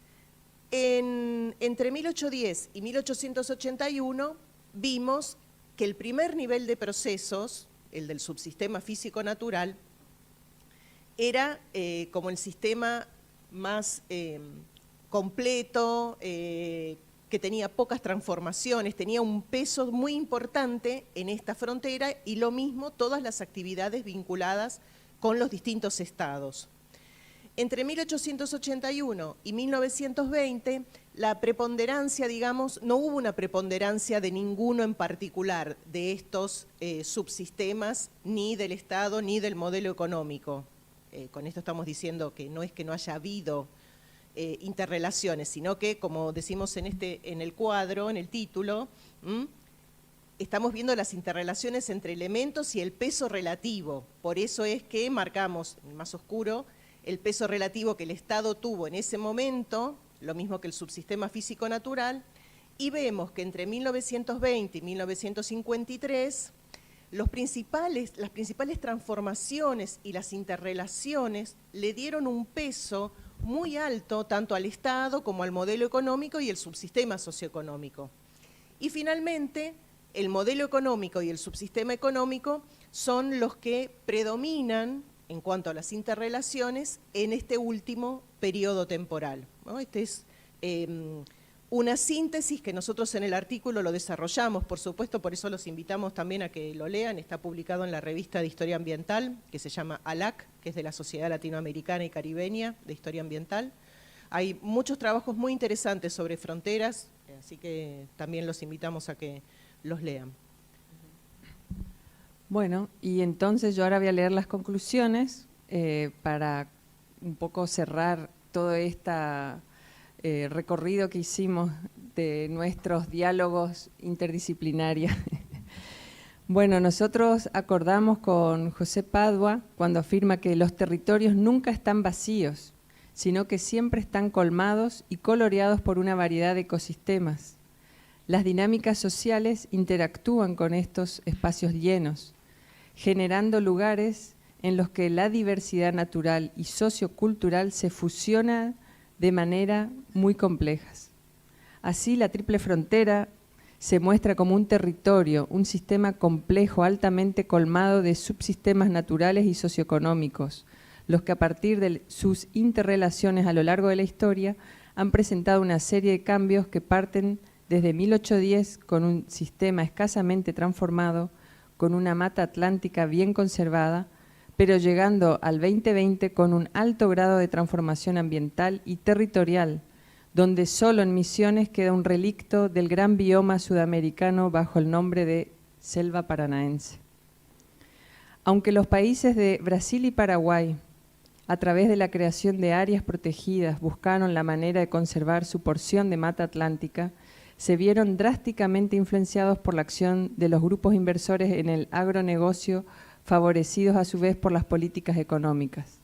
entre 1810 y 1881 vimos que el primer nivel de procesos, el del subsistema físico-natural, era como el sistema más completo, que tenía pocas transformaciones, tenía un peso muy importante en esta frontera y lo mismo todas las actividades vinculadas con los distintos estados. Entre 1881 y 1920, la preponderancia, digamos, no hubo una preponderancia de ninguno en particular de estos subsistemas, ni del Estado, ni del modelo económico. Con esto estamos diciendo que no es que no haya habido interrelaciones, sino que, como decimos en el cuadro, en el título, estamos viendo las interrelaciones entre elementos y el peso relativo. Por eso es que marcamos, en más oscuro, el peso relativo que el Estado tuvo en ese momento, lo mismo que el subsistema físico-natural, y vemos que entre 1920 y 1953 las principales transformaciones y las interrelaciones le dieron un peso muy alto tanto al Estado como al modelo económico y el subsistema socioeconómico. Y finalmente, el modelo económico y el subsistema económico son los que predominan en cuanto a las interrelaciones en este último periodo temporal, ¿no? Este es una síntesis que nosotros en el artículo lo desarrollamos, por supuesto, por eso los invitamos también a que lo lean. Está publicado en la revista de Historia Ambiental, que se llama ALAC, que es de la Sociedad Latinoamericana y Caribeña de Historia Ambiental. Hay muchos trabajos muy interesantes sobre fronteras, así que también los invitamos a que los lean. Bueno, y entonces yo ahora voy a leer las conclusiones para un poco cerrar todo este recorrido que hicimos de nuestros diálogos interdisciplinarios. Bueno, nosotros acordamos con José Padua cuando afirma que los territorios nunca están vacíos, sino que siempre están colmados y coloreados por una variedad de ecosistemas. Las dinámicas sociales interactúan con estos espacios llenos, generando lugares en los que la diversidad natural y sociocultural se fusionan de manera muy complejas. Así, la triple frontera se muestra como un territorio, un sistema complejo altamente colmado de subsistemas naturales y socioeconómicos, los que a partir de sus interrelaciones a lo largo de la historia han presentado una serie de cambios que parten desde 1810 con un sistema escasamente transformado, con una mata atlántica bien conservada, pero llegando al 2020 con un alto grado de transformación ambiental y territorial, donde solo en Misiones queda un relicto del gran bioma sudamericano bajo el nombre de selva paranaense. Aunque los países de Brasil y Paraguay, a través de la creación de áreas protegidas, buscaron la manera de conservar su porción de mata atlántica, se vieron drásticamente influenciados por la acción de los grupos inversores en el agronegocio, favorecidos a su vez por las políticas económicas.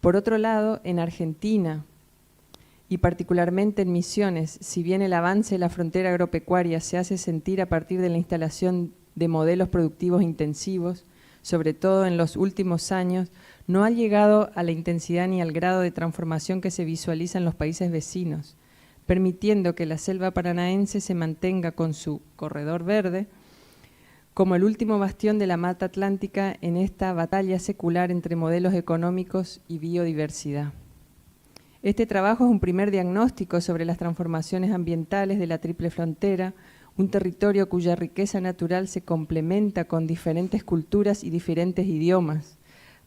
Por otro lado, en Argentina, y particularmente en Misiones, si bien el avance de la frontera agropecuaria se hace sentir a partir de la instalación de modelos productivos intensivos, sobre todo en los últimos años, no ha llegado a la intensidad ni al grado de transformación que se visualiza en los países vecinos, permitiendo que la selva paranaense se mantenga con su corredor verde como el último bastión de la Mata Atlántica en esta batalla secular entre modelos económicos y biodiversidad. Este trabajo es un primer diagnóstico sobre las transformaciones ambientales de la Triple Frontera, un territorio cuya riqueza natural se complementa con diferentes culturas y diferentes idiomas,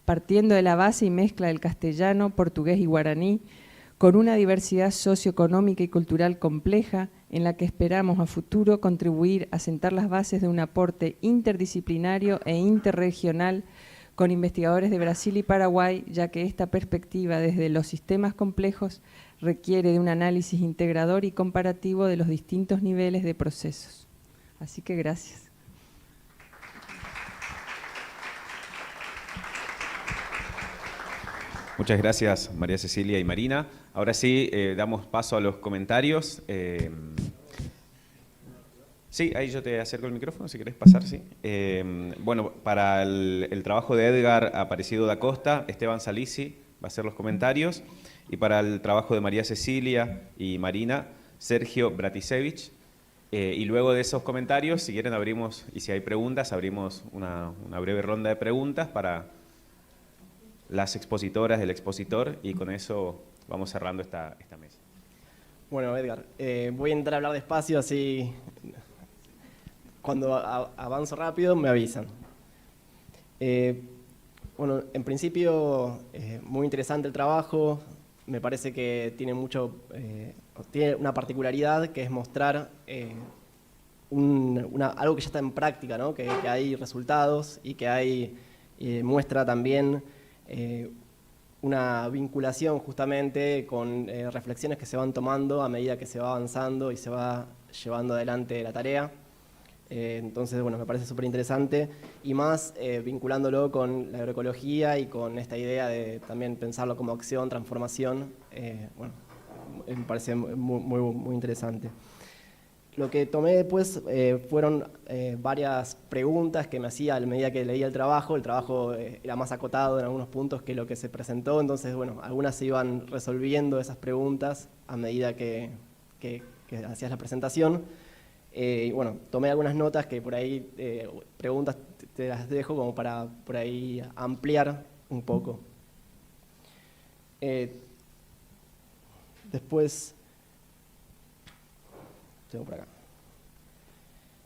partiendo de la base y mezcla del castellano, portugués y guaraní, con una diversidad socioeconómica y cultural compleja en la que esperamos a futuro contribuir a sentar las bases de un aporte interdisciplinario e interregional con investigadores de Brasil y Paraguay, ya que esta perspectiva desde los sistemas complejos requiere de un análisis integrador y comparativo de los distintos niveles de procesos. Así que gracias. Muchas gracias, María Cecilia y Marina. Ahora sí, damos paso a los comentarios. Sí, ahí yo te acerco el micrófono, si querés pasar, sí. Bueno, para el trabajo de Edgar Aparecido da Costa, Esteban Salisi va a hacer los comentarios. Y para el trabajo de María Cecilia y Marina, Sergio Bratisevich. Y luego de esos comentarios, si quieren abrimos, y si hay preguntas, abrimos una breve ronda de preguntas para las expositoras, el expositor, y con eso vamos cerrando esta mesa. Bueno, Edgar, voy a intentar hablar despacio, así cuando avanzo rápido me avisan. Bueno, en principio, muy interesante el trabajo, me parece que tiene tiene una particularidad que es mostrar algo que ya está en práctica, ¿no? que hay resultados y que hay muestra también una vinculación justamente con reflexiones que se van tomando a medida que se va avanzando y se va llevando adelante la tarea. Entonces, bueno, me parece súper interesante y más vinculándolo con la agroecología y con esta idea de también pensarlo como acción, transformación, bueno, me parece muy interesante. Lo que tomé después fueron varias preguntas que me hacía a medida que leía el trabajo. El trabajo era más acotado en algunos puntos que lo que se presentó, entonces, bueno, algunas se iban resolviendo esas preguntas a medida que hacías la presentación. Y bueno, tomé algunas notas que por ahí, preguntas te las dejo como para por ahí ampliar un poco. Después, tengo por acá.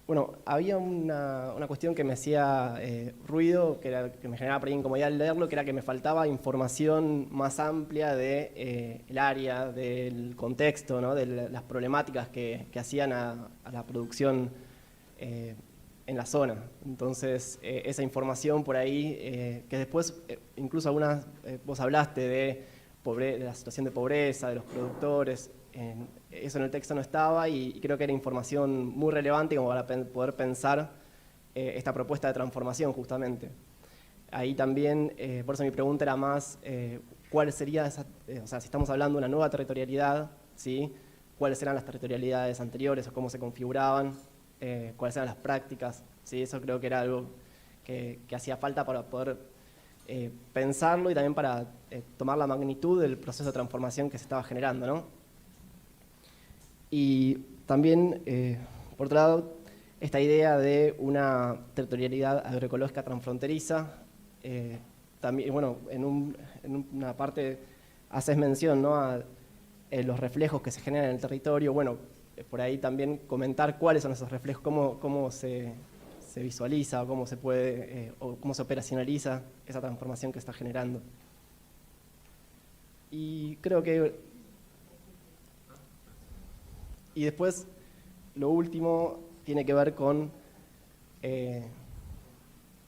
Bueno, había una cuestión que me hacía ruido, que me generaba por ahí incomodidad al leerlo, que era que me faltaba información más amplia del área, del contexto, ¿no? De las problemáticas que hacían a la producción en la zona. Entonces, esa información por ahí, que después, incluso algunas, vos hablaste de la situación de pobreza, de los productores, eso en el texto no estaba y creo que era información muy relevante como para poder pensar esta propuesta de transformación justamente. Ahí también, por eso mi pregunta era más, ¿cuál sería esa, o sea, si estamos hablando de una nueva territorialidad, ¿sí? ¿Cuáles eran las territorialidades anteriores o cómo se configuraban? ¿Cuáles eran las prácticas? ¿Sí? Eso creo que era algo que hacía falta para poder pensarlo y también para tomar la magnitud del proceso de transformación que se estaba generando, ¿no? Y también, por otro lado, esta idea de una territorialidad agroecológica transfronteriza, también, bueno, en una parte haces mención, ¿no? a los reflejos que se generan en el territorio, bueno, por ahí también comentar cuáles son esos reflejos, cómo se visualiza, o cómo se puede, o cómo se operacionaliza esa transformación que está generando. Y creo que... Y después, lo último tiene que ver con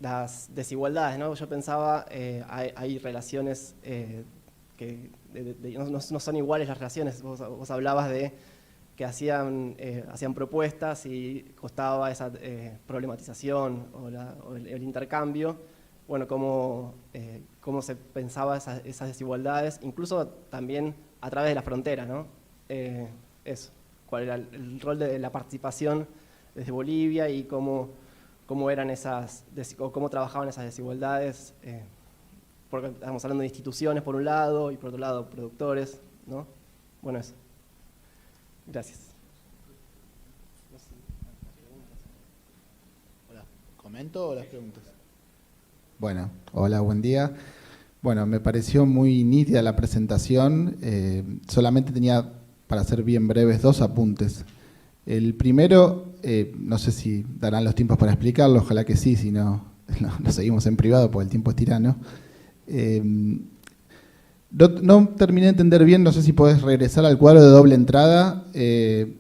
las desigualdades, ¿no? Yo pensaba, hay relaciones que no son iguales las relaciones. Vos hablabas de que hacían propuestas y costaba esa problematización o el intercambio. Bueno, cómo se pensaba esas desigualdades, incluso también a través de las fronteras, ¿no? Eso. Cuál era el rol de la participación desde Bolivia y cómo cómo eran o cómo trabajaban esas desigualdades, porque estamos hablando de instituciones por un lado y por otro lado productores, ¿no? Bueno, eso. Gracias. Hola, ¿comento o las preguntas? Bueno, hola, buen día. Bueno, me pareció muy nítida la presentación. Solamente tenía, para ser bien breves, 2 apuntes. El primero, no sé si darán los tiempos para explicarlo, ojalá que sí, si no, lo seguimos en privado porque el tiempo es tirano. No terminé de entender bien, no sé si podés regresar al cuadro de doble entrada. Ese.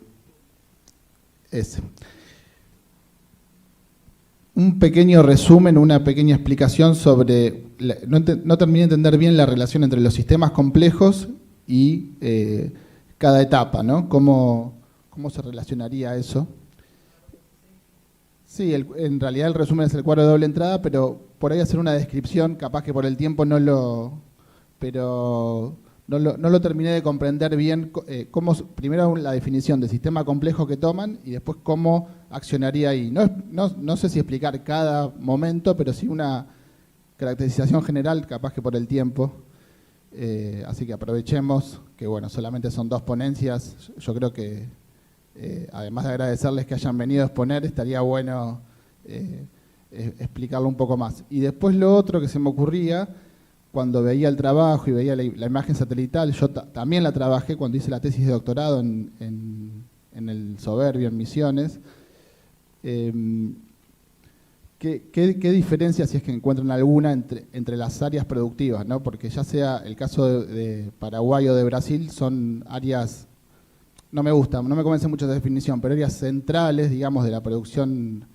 Un pequeño resumen, una pequeña explicación sobre... No terminé de entender bien la relación entre los sistemas complejos y cada etapa, ¿no? ¿Cómo se relacionaría eso? Sí, en realidad el resumen es el cuadro de doble entrada, pero por ahí hacer una descripción, capaz que por el tiempo no lo terminé de comprender bien. Primero la definición de sistema complejo que toman y después cómo accionaría ahí. No sé si explicar cada momento, pero sí una caracterización general, capaz que por el tiempo. Así que aprovechemos que, bueno, solamente son 2 ponencias. Yo creo que, además de agradecerles que hayan venido a exponer, estaría bueno explicarlo un poco más. Y después lo otro que se me ocurría, cuando veía el trabajo y veía la imagen satelital, yo también la trabajé cuando hice la tesis de doctorado en el Soberbio, en Misiones. ¿Qué diferencia, si es que encuentran alguna, entre las áreas productivas, ¿no? Porque ya sea el caso de Paraguay o de Brasil, son áreas, no me convence mucho esa definición, pero áreas centrales, digamos, de la producción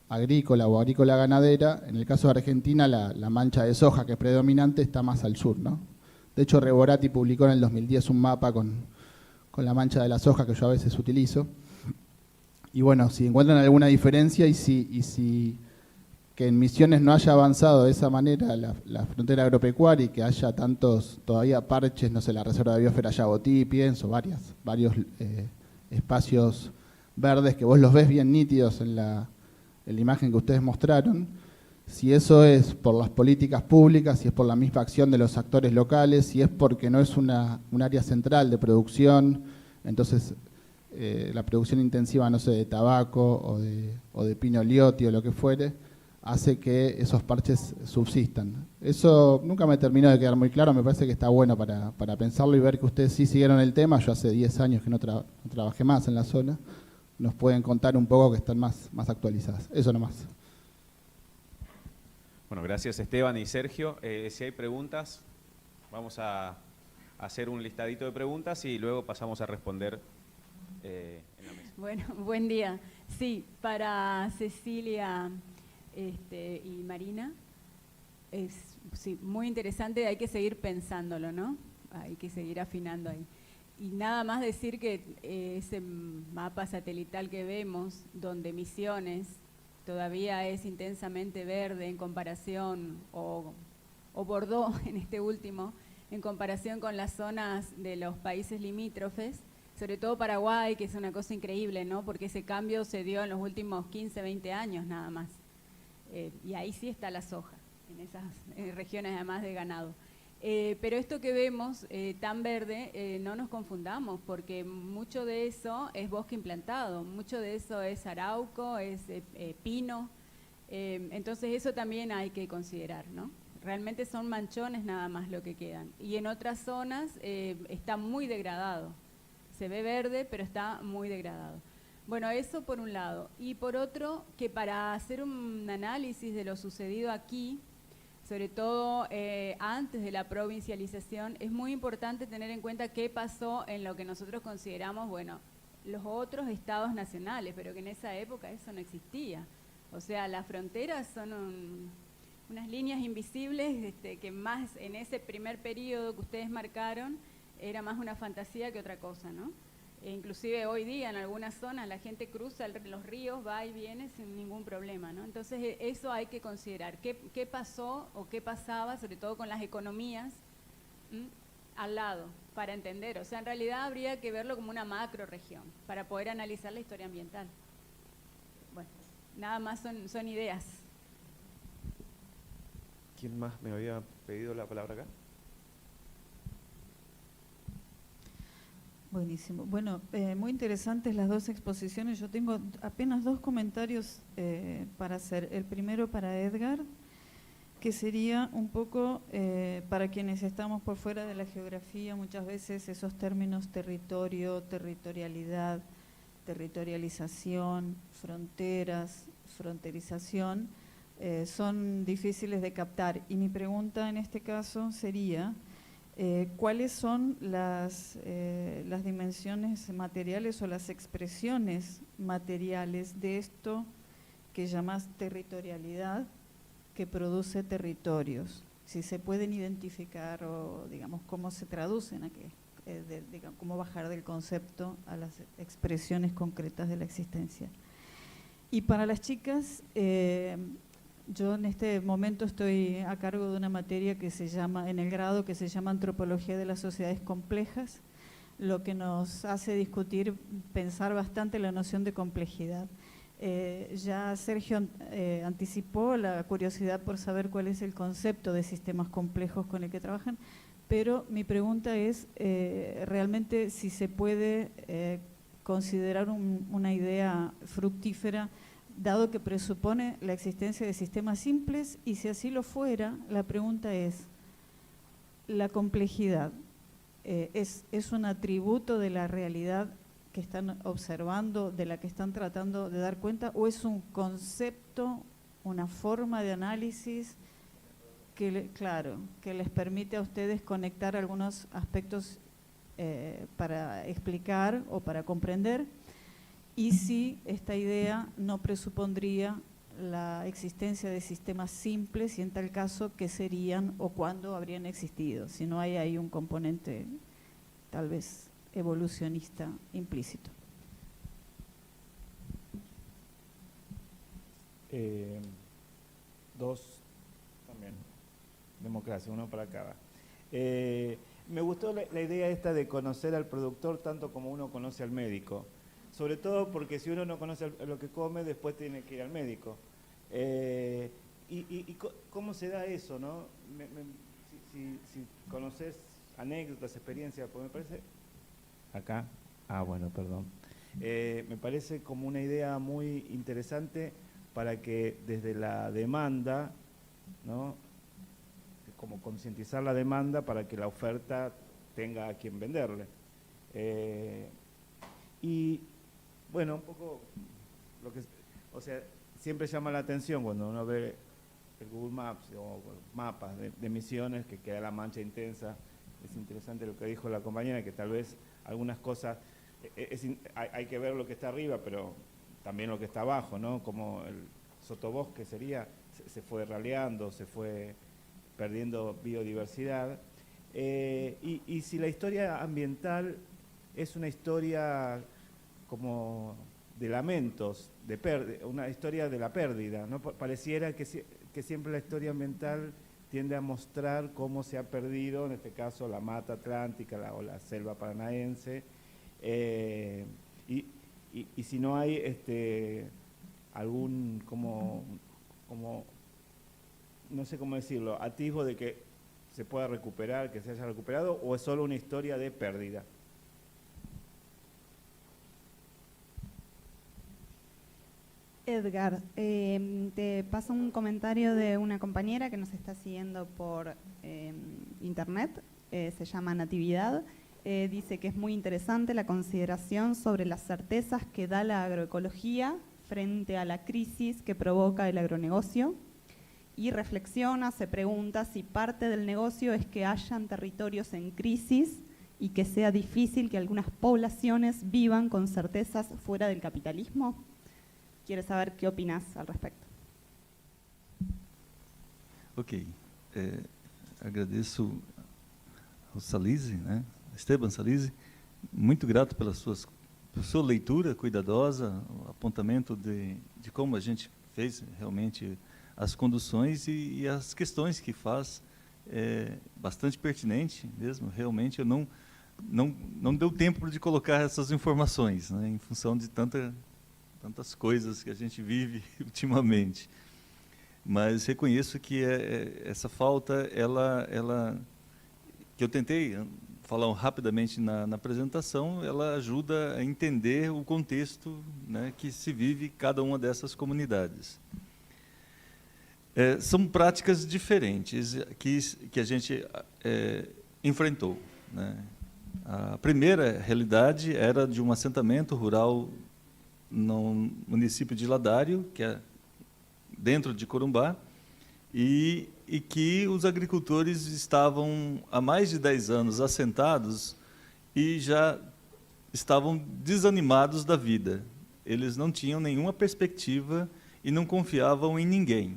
agrícola o agrícola ganadera. En el caso de Argentina, la mancha de soja que es predominante está más al sur, ¿no? De hecho, Reborati publicó en el 2010 un mapa con la mancha de la soja que yo a veces utilizo. Y bueno, si encuentran alguna diferencia y si que en Misiones no haya avanzado de esa manera la frontera agropecuaria y que haya tantos todavía parches, no sé, la reserva de biosfera Yabotí, pienso, varios espacios verdes que vos los ves bien nítidos en la imagen que ustedes mostraron. Si eso es por las políticas públicas, si es por la misma acción de los actores locales, si es porque no es un área central de producción, entonces la producción intensiva, no sé, de tabaco o de pino liotti o lo que fuere, hace que esos parches subsistan. Eso nunca me terminó de quedar muy claro, me parece que está bueno para pensarlo y ver que ustedes sí siguieron el tema. Yo hace 10 años que no trabajé más en la zona. Nos pueden contar un poco que están más actualizadas. Eso nomás. Bueno, gracias Esteban y Sergio. Si hay preguntas, vamos a hacer un listadito de preguntas y luego pasamos a responder en la mesa. Bueno, buen día. Sí, para Cecilia y Marina, es muy interesante, hay que seguir pensándolo, ¿no? Hay que seguir afinando ahí. Y nada más decir que ese mapa satelital que vemos, donde Misiones todavía es intensamente verde en comparación, o Bordeaux en este último, en comparación con las zonas de los países limítrofes, sobre todo Paraguay, que es una cosa increíble, ¿no? Porque ese cambio se dio en los últimos 15, 20 años nada más. Y ahí sí está la soja, en esas regiones además de ganado. Pero esto que vemos tan verde, no nos confundamos, porque mucho de eso es bosque implantado, mucho de eso es arauco, es pino, entonces eso también hay que considerar, ¿no? Realmente son manchones nada más lo que quedan. Y en otras zonas está muy degradado, se ve verde, pero está muy degradado. Bueno, eso por un lado. Y por otro, que para hacer un análisis de lo sucedido aquí, sobre todo antes de la provincialización, es muy importante tener en cuenta qué pasó en lo que nosotros consideramos, bueno, los otros estados nacionales, pero que en esa época eso no existía. O sea, las fronteras son unas líneas invisibles que más en ese primer periodo que ustedes marcaron era más una fantasía que otra cosa, ¿no? E inclusive hoy día en algunas zonas la gente cruza los ríos, va y viene sin ningún problema, ¿no? Entonces eso hay que considerar. ¿Qué pasó o qué pasaba, sobre todo con las economías, al lado, para entender? O sea, en realidad habría que verlo como una macro región para poder analizar la historia ambiental. Bueno, nada más son ideas. ¿Quién más me había pedido la palabra acá? Buenísimo. Bueno, muy interesantes las dos exposiciones. Yo tengo apenas dos comentarios para hacer. El primero para Edgar, que sería un poco para quienes estamos por fuera de la geografía, muchas veces esos términos territorio, territorialidad, territorialización, fronteras, fronterización, son difíciles de captar. Y mi pregunta en este caso sería, ¿cuáles son las dimensiones materiales o las expresiones materiales de esto que llamas territorialidad, que produce territorios? Si se pueden identificar o, digamos, cómo se traducen aquí, digamos, cómo bajar del concepto a las expresiones concretas de la existencia. Y para las chicas, yo en este momento estoy a cargo de una materia que se llama, en el grado, que se llama Antropología de las Sociedades Complejas, lo que nos hace discutir, pensar bastante la noción de complejidad. Ya Sergio anticipó la curiosidad por saber cuál es el concepto de sistemas complejos con el que trabajan, pero mi pregunta es realmente si se puede considerar una idea fructífera, dado que presupone la existencia de sistemas simples, y si así lo fuera, la pregunta es, ¿la complejidad es un atributo de la realidad que están observando, de la que están tratando de dar cuenta, o es un concepto, una forma de análisis que, claro, que les permite a ustedes conectar algunos aspectos para explicar o para comprender? Y si esta idea no presupondría la existencia de sistemas simples, y en tal caso, ¿qué serían o cuándo habrían existido? Si no hay ahí un componente tal vez evolucionista implícito. Dos también, democracia, uno para cada. Me gustó la idea esta de conocer al productor tanto como uno conoce al médico. Sobre todo porque si uno no conoce lo que come, después tiene que ir al médico. ¿Cómo se da eso, no? Si conoces anécdotas, experiencias, pues me parece... Acá. Bueno, perdón. Me parece como una idea muy interesante para que desde la demanda, ¿no? Como concientizar la demanda para que la oferta tenga a quien venderle. Y bueno, un poco lo que, o sea, siempre llama la atención cuando uno ve el Google Maps o mapas de misiones que queda la mancha intensa. Es interesante lo que dijo la compañera, que tal vez algunas cosas, hay que ver lo que está arriba, pero también lo que está abajo, ¿no? Como el sotobosque sería, se fue raleando, se fue perdiendo biodiversidad. Y si la historia ambiental es una historia como de lamentos, una historia de la pérdida, ¿no? Pareciera que siempre la historia ambiental tiende a mostrar cómo se ha perdido, en este caso, la mata atlántica o la selva paranaense, y si no hay algún, como, no sé cómo decirlo, atisbo de que se pueda recuperar, que se haya recuperado, o es solo una historia de pérdida. Edgar, te paso un comentario de una compañera que nos está siguiendo por internet, se llama Natividad. Dice que es muy interesante la consideración sobre las certezas que da la agroecología frente a la crisis que provoca el agronegocio, y reflexiona, se pregunta si parte del negocio es que hayan territorios en crisis y que sea difícil que algunas poblaciones vivan con certezas fuera del capitalismo. Quiero saber qué opinas al respecto. Ok. Agradeço ao Salise, né? Esteban Salise, muito grato pela sua leitura cuidadosa, o apontamento de como a gente fez realmente as conduções e as questões que faz, bastante pertinente mesmo. Realmente eu não deu tempo de colocar essas informações, né, em função de tanta tantas coisas que a gente vive ultimamente. Mas reconheço que essa falta, que eu tentei falar rapidamente na apresentação, ela ajuda a entender o contexto, né, que se vive cada uma dessas comunidades. São práticas diferentes que a gente enfrentou, né? A primeira realidade era de um assentamento rural no município de Ladário, que é dentro de Corumbá, e que os agricultores estavam há mais de 10 anos assentados e já estavam desanimados da vida. Eles não tinham nenhuma perspectiva e não confiavam em ninguém.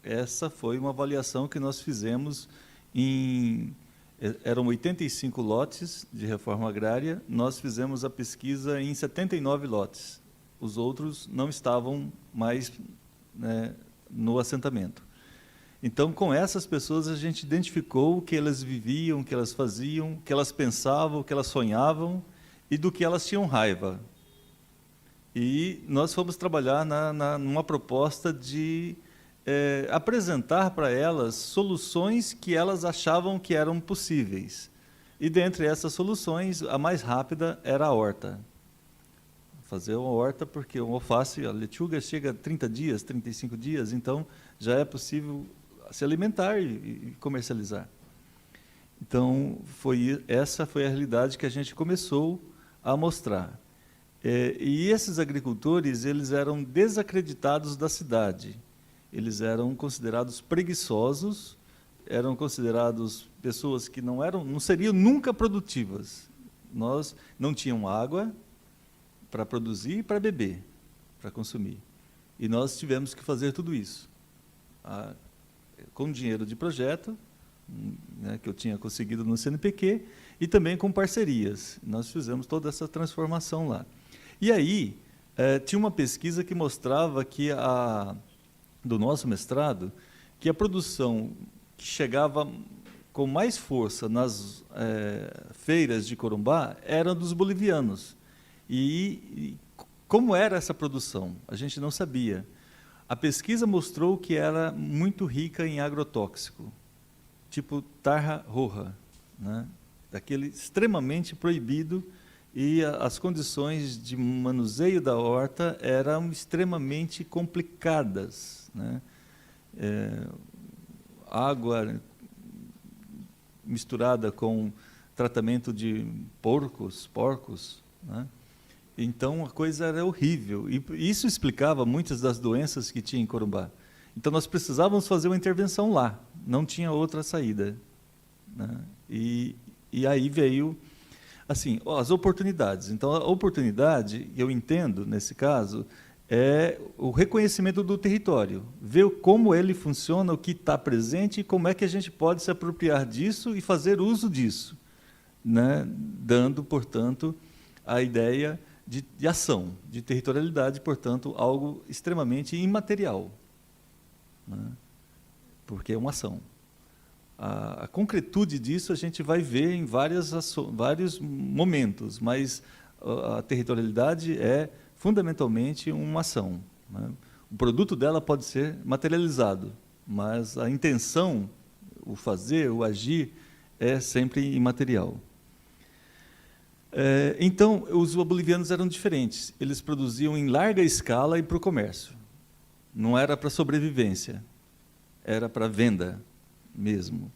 Essa foi uma avaliação que nós fizemos eram 85 lotes de reforma agrária, nós fizemos a pesquisa em 79 lotes. Os outros não estavam mais, né, no assentamento. Então, com essas pessoas, a gente identificou o que elas viviam, o que elas faziam, o que elas pensavam, o que elas sonhavam e do que elas tinham raiva. E nós fomos trabalhar numa proposta de apresentar para elas soluções que elas achavam que eram possíveis. E, dentre essas soluções, a mais rápida era a horta. Fazer uma horta, porque o alface, a lechuga, chega a 30 dias, 35 dias, então já é possível se alimentar e comercializar. Então, essa foi a realidade que a gente começou a mostrar. E esses agricultores, eles eram desacreditados da cidade. Eles eram considerados preguiçosos, eram considerados pessoas que não seriam nunca produtivas. Nós não tínhamos água para produzir e para beber, para consumir. E nós tivemos que fazer tudo isso. Com dinheiro de projeto, né, que eu tinha conseguido no CNPq, e também com parcerias. Nós fizemos toda essa transformação lá. E aí, tinha uma pesquisa que mostrava que do nosso mestrado, que a produção que chegava com mais força nas feiras de Corumbá era dos bolivianos. E como era essa produção? A gente não sabia. A pesquisa mostrou que era muito rica em agrotóxico, tipo tarra roja, né? Daquele extremamente proibido, e as condições de manuseio da horta eram extremamente complicadas, né? Água misturada com tratamento de porcos, né? Então, a coisa era horrível. E isso explicava muitas das doenças que tinha em Corumbá. Então, nós precisávamos fazer uma intervenção lá. Não tinha outra saída, né? E aí veio assim, as oportunidades. Então, a oportunidade, eu entendo, nesse caso, é o reconhecimento do território. Ver como ele funciona, o que está presente e como é que a gente pode se apropriar disso e fazer uso disso, né? Dando, portanto, a ideia de ação, de territorialidade, portanto, algo extremamente imaterial, né? Porque é uma ação. A concretude disso a gente vai ver em vários momentos, mas a territorialidade é fundamentalmente uma ação, né? O produto dela pode ser materializado, mas a intenção, o fazer, o agir, é sempre imaterial. Então, os bolivianos eram diferentes. Eles produziam em larga escala e para o comércio. Não era para sobrevivência, era para venda mesmo.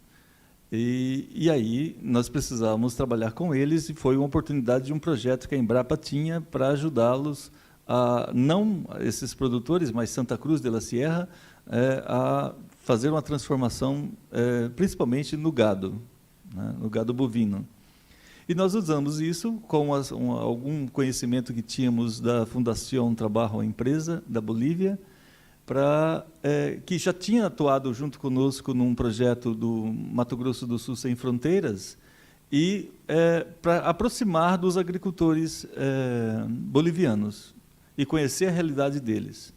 E aí nós precisávamos trabalhar com eles e foi uma oportunidade de um projeto que a Embrapa tinha para ajudá-los não esses produtores, mas Santa Cruz de la Sierra, a fazer uma transformação, principalmente no gado, né, no gado bovino. E nós usamos isso com algum conhecimento que tínhamos da Fundação Trabajo Empresa, da Bolívia, que já tinha atuado junto conosco num projeto do Mato Grosso do Sul Sem Fronteiras, e para aproximar dos agricultores bolivianos e conhecer a realidade deles.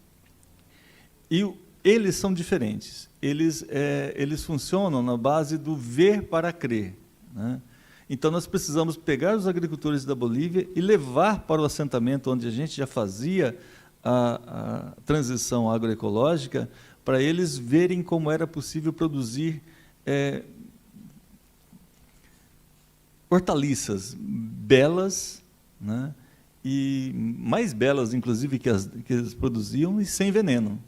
E eles são diferentes. Eles funcionam na base do ver para crer, né? Então, nós precisamos pegar os agricultores da Bolívia e levar para o assentamento onde a gente já fazia a transição agroecológica para eles verem como era possível produzir hortaliças belas, né, e mais belas, inclusive, que eles produziam, e sem veneno.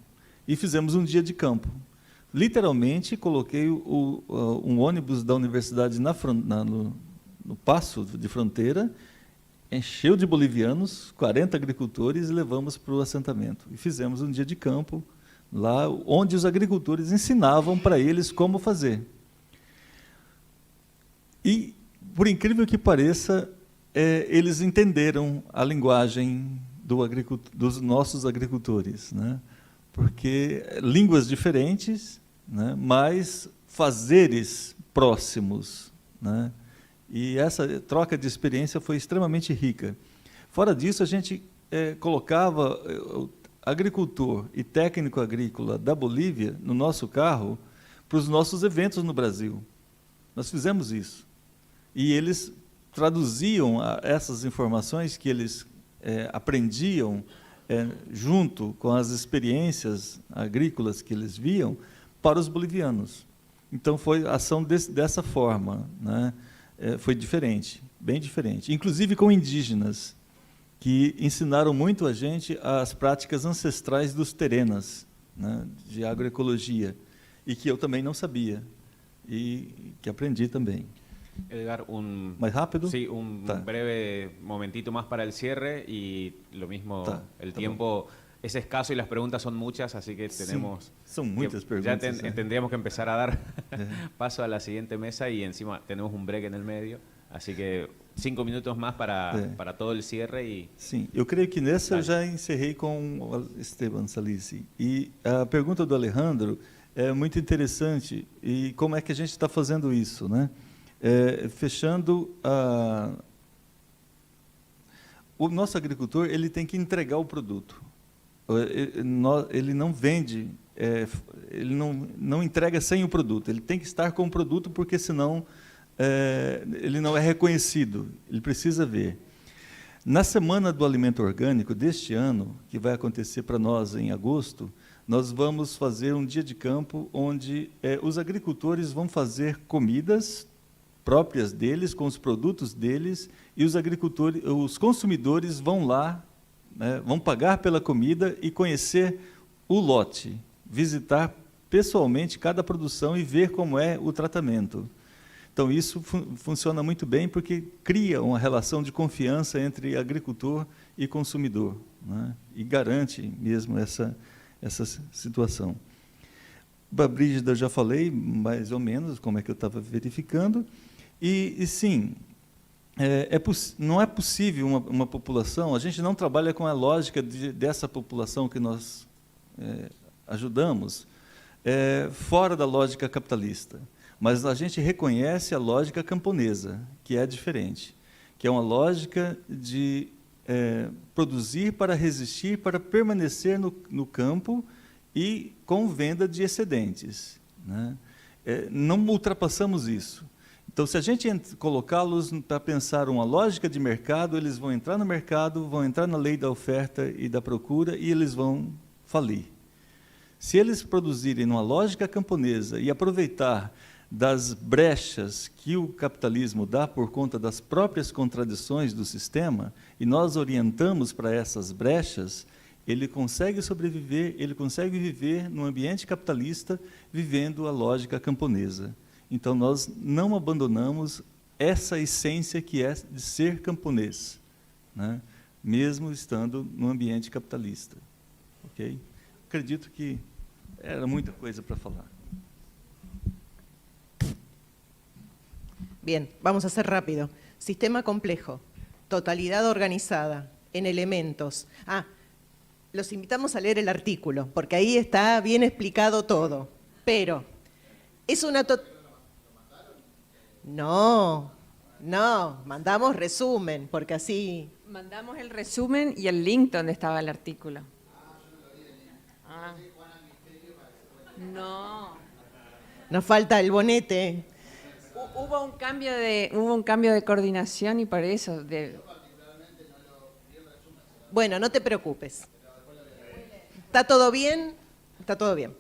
E fizemos um dia de campo. Literalmente, coloquei um ônibus da universidade no passo de fronteira, encheu de bolivianos, 40 agricultores, e levamos para o assentamento. E fizemos um dia de campo, lá onde os agricultores ensinavam para eles como fazer. E, por incrível que pareça, eles entenderam a linguagem dos nossos agricultores, né? Porque línguas diferentes, né, mas fazeres próximos, né? E essa troca de experiência foi extremamente rica. Fora disso, a gente colocava agricultor e técnico agrícola da Bolívia no nosso carro para os nossos eventos no Brasil. Nós fizemos isso. E eles traduziam essas informações que eles aprendiam junto com as experiências agrícolas que eles viam para os bolivianos. Então, foi ação dessa forma, né? Foi diferente, bem diferente. Inclusive com indígenas, que ensinaram muito a gente as práticas ancestrais dos terenas, né, de agroecologia, e que eu também não sabia, e que aprendi também. Edgar, ¿Más rápido? Sí, un breve momentito más para el cierre y lo mismo, el tiempo es escaso y las preguntas son muchas, así que tenemos... Sí, son muchas preguntas. Ya tendríamos que empezar a dar paso a la siguiente mesa y encima tenemos un break en el medio, así que 5 minutos más para todo el cierre. Sim, eu creio que nessa eu já encerrei com o Esteban Salisi. E a pergunta do Alejandro é muito interessante, e como é que a gente está fazendo isso, né? Fechando o nosso agricultor, ele tem que entregar o produto. Ele não vende, ele não entrega sem o produto. Ele tem que estar com o produto, porque senão ele não é reconhecido. Ele precisa ver. Na Semana do Alimento Orgânico deste ano, que vai acontecer para nós em agosto, nós vamos fazer um dia de campo onde os agricultores vão fazer comidas próprias deles, com os produtos deles, e os consumidores vão lá, né, vão pagar pela comida e conhecer o lote, visitar pessoalmente cada produção e ver como é o tratamento. Então, isso funciona muito bem, porque cria uma relação de confiança entre agricultor e consumidor, né, e garante mesmo essa situação. Da Brígida, eu já falei mais ou menos como é que eu estava verificando. E sim, não é possível uma população, a gente não trabalha com a lógica dessa população que nós ajudamos, fora da lógica capitalista, mas a gente reconhece a lógica camponesa, que é diferente, que é uma lógica de produzir para resistir, para permanecer no campo e com venda de excedentes, né? Não ultrapassamos isso. Então, se a gente colocá-los para pensar uma lógica de mercado, eles vão entrar no mercado, vão entrar na lei da oferta e da procura, e eles vão falir. Se eles produzirem numa lógica camponesa e aproveitar das brechas que o capitalismo dá por conta das próprias contradições do sistema, e nós orientamos para essas brechas, ele consegue sobreviver, ele consegue viver num ambiente capitalista, vivendo a lógica camponesa. Então, nós não abandonamos essa essência que é de ser camponês, né? Mesmo estando no ambiente capitalista. Okay? Acredito que era muita coisa para falar. Bien, vamos a ser rápido. Sistema complejo, totalidad organizada, en elementos. Los invitamos a leer el artículo, porque ahí está bien explicado todo. Pero es una No, mandamos resumen, porque así... Mandamos el resumen y el link donde estaba el artículo. No. Nos falta el bonete. Hubo un cambio de coordinación y por eso... Bueno, no te preocupes. ¿Está todo bien? Está todo bien.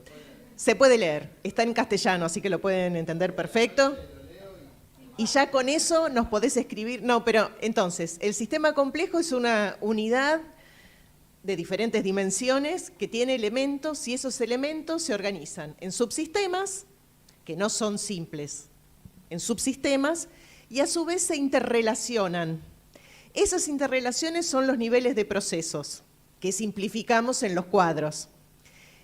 Se puede leer, está en castellano, así que lo pueden entender perfecto. Y ya con eso nos podés escribir. No, pero entonces, el sistema complejo es una unidad de diferentes dimensiones que tiene elementos y esos elementos se organizan en subsistemas, que no son simples, en subsistemas, y a su vez se interrelacionan. Esas interrelaciones son los niveles de procesos, que simplificamos en los cuadros.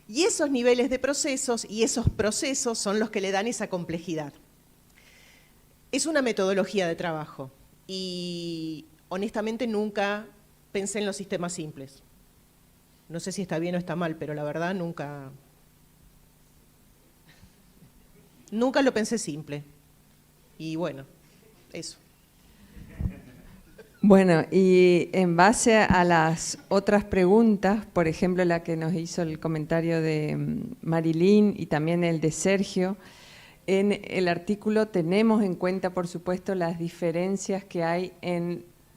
Y esos niveles de procesos y esos procesos son los que le dan esa complejidad. Es una metodología de trabajo y honestamente nunca pensé en los sistemas simples. No sé si está bien o está mal, pero la verdad nunca lo pensé simple. Y bueno, eso. Bueno, y en base a las otras preguntas, por ejemplo, la que nos hizo el comentario de Marilyn y también el de Sergio, en el artículo tenemos en cuenta, por supuesto, las diferencias que hay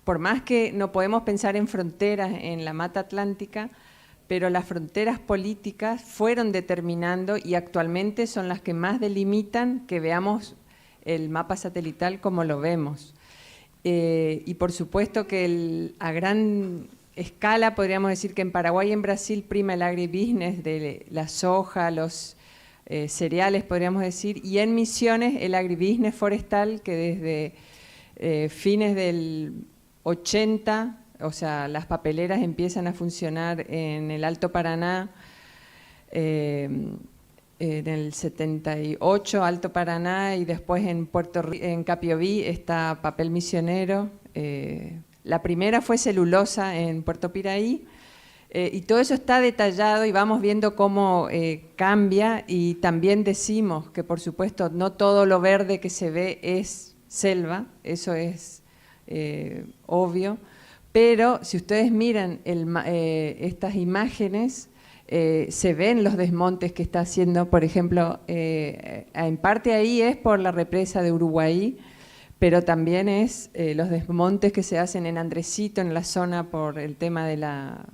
por más que no podemos pensar en fronteras en la Mata Atlántica, pero las fronteras políticas fueron determinando y actualmente son las que más delimitan que veamos el mapa satelital como lo vemos. Y por supuesto que a gran escala podríamos decir que en Paraguay y en Brasil prima el agribusiness de la soja, los cereales podríamos decir, y en Misiones el agribusiness forestal que desde fines del 80, o sea, las papeleras empiezan a funcionar en el Alto Paraná, en el 78 Alto Paraná y después en Capiobí está papel misionero. La primera fue celulosa en Puerto Piraí y todo eso está detallado y vamos viendo cómo cambia y también decimos que por supuesto no todo lo verde que se ve es selva, eso es obvio, pero si ustedes miran estas imágenes, se ven los desmontes que está haciendo, por ejemplo, en parte ahí es por la represa de Uruguay, pero también es los desmontes que se hacen en Andresito, en la zona por el tema de la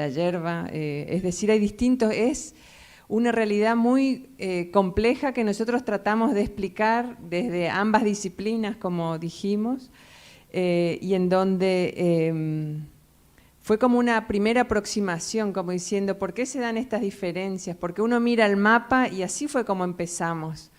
hierba, es decir, hay distintos, es una realidad muy compleja que nosotros tratamos de explicar desde ambas disciplinas, como dijimos, y en donde fue como una primera aproximación, como diciendo, ¿por qué se dan estas diferencias? Porque uno mira el mapa y así fue como empezamos.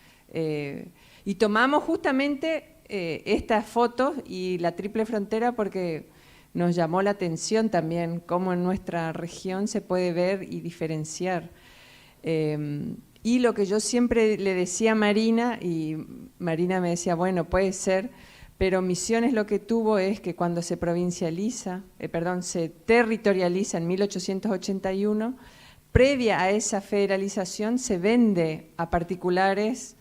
Y tomamos justamente estas fotos y la triple frontera porque nos llamó la atención también cómo en nuestra región se puede ver y diferenciar. Y lo que yo siempre le decía a Marina, y Marina me decía, bueno, puede ser, pero Misiones lo que tuvo es que cuando se se territorializa en 1881, previa a esa federalización se vende a particulares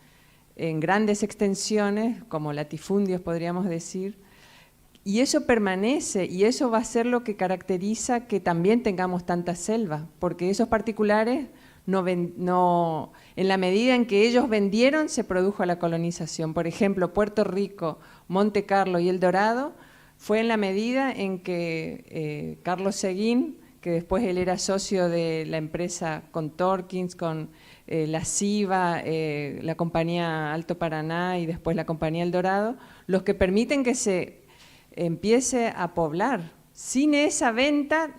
en grandes extensiones, como latifundios podríamos decir, y eso permanece y eso va a ser lo que caracteriza que también tengamos tanta selva, porque esos particulares en la medida en que ellos vendieron se produjo la colonización. Por ejemplo, Puerto Rico, Monte Carlo y El Dorado fue en la medida en que Carlos Seguín, que después él era socio de la empresa con Torkins, con la CIVA, la compañía Alto Paraná y después la compañía El Dorado, los que permiten que se empiece a poblar. Sin esa venta,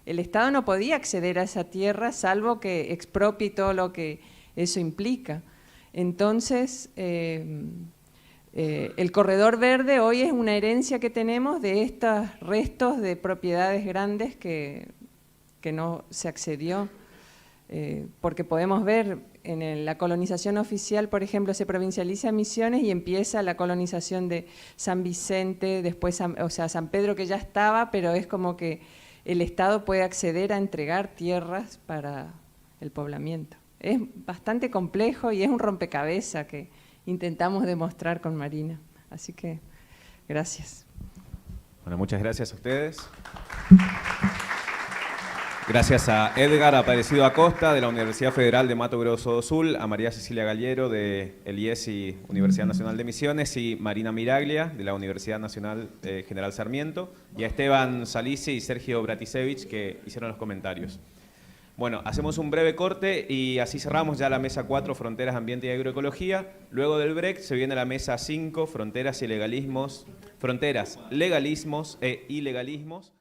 el Estado no podía acceder a esa tierra salvo que expropie todo lo que eso implica. Entonces, el corredor verde hoy es una herencia que tenemos de estos restos de propiedades grandes que no se accedió, porque podemos ver en la colonización oficial, por ejemplo, se provincializa Misiones y empieza la colonización de San Vicente, después San Pedro que ya estaba, pero es como que el Estado puede acceder a entregar tierras para el poblamiento. Es bastante complejo y es un rompecabezas que intentamos demostrar con Marina. Así que, gracias. Bueno, muchas gracias a ustedes. Gracias a Edgar Aparecido Acosta, de la Universidad Federal de Mato Grosso do Sul, a María Cecilia Gallero, de el IESI, Universidad Nacional de Misiones, y Marina Miraglia, de la Universidad Nacional General Sarmiento, y a Esteban Salisi y Sergio Bratisevich, que hicieron los comentarios. Bueno, hacemos un breve corte y así cerramos ya la mesa 4, Fronteras, Ambiente y Agroecología. Luego del break se viene la mesa 5, Fronteras y Legalismos, Fronteras, Legalismos e Ilegalismos.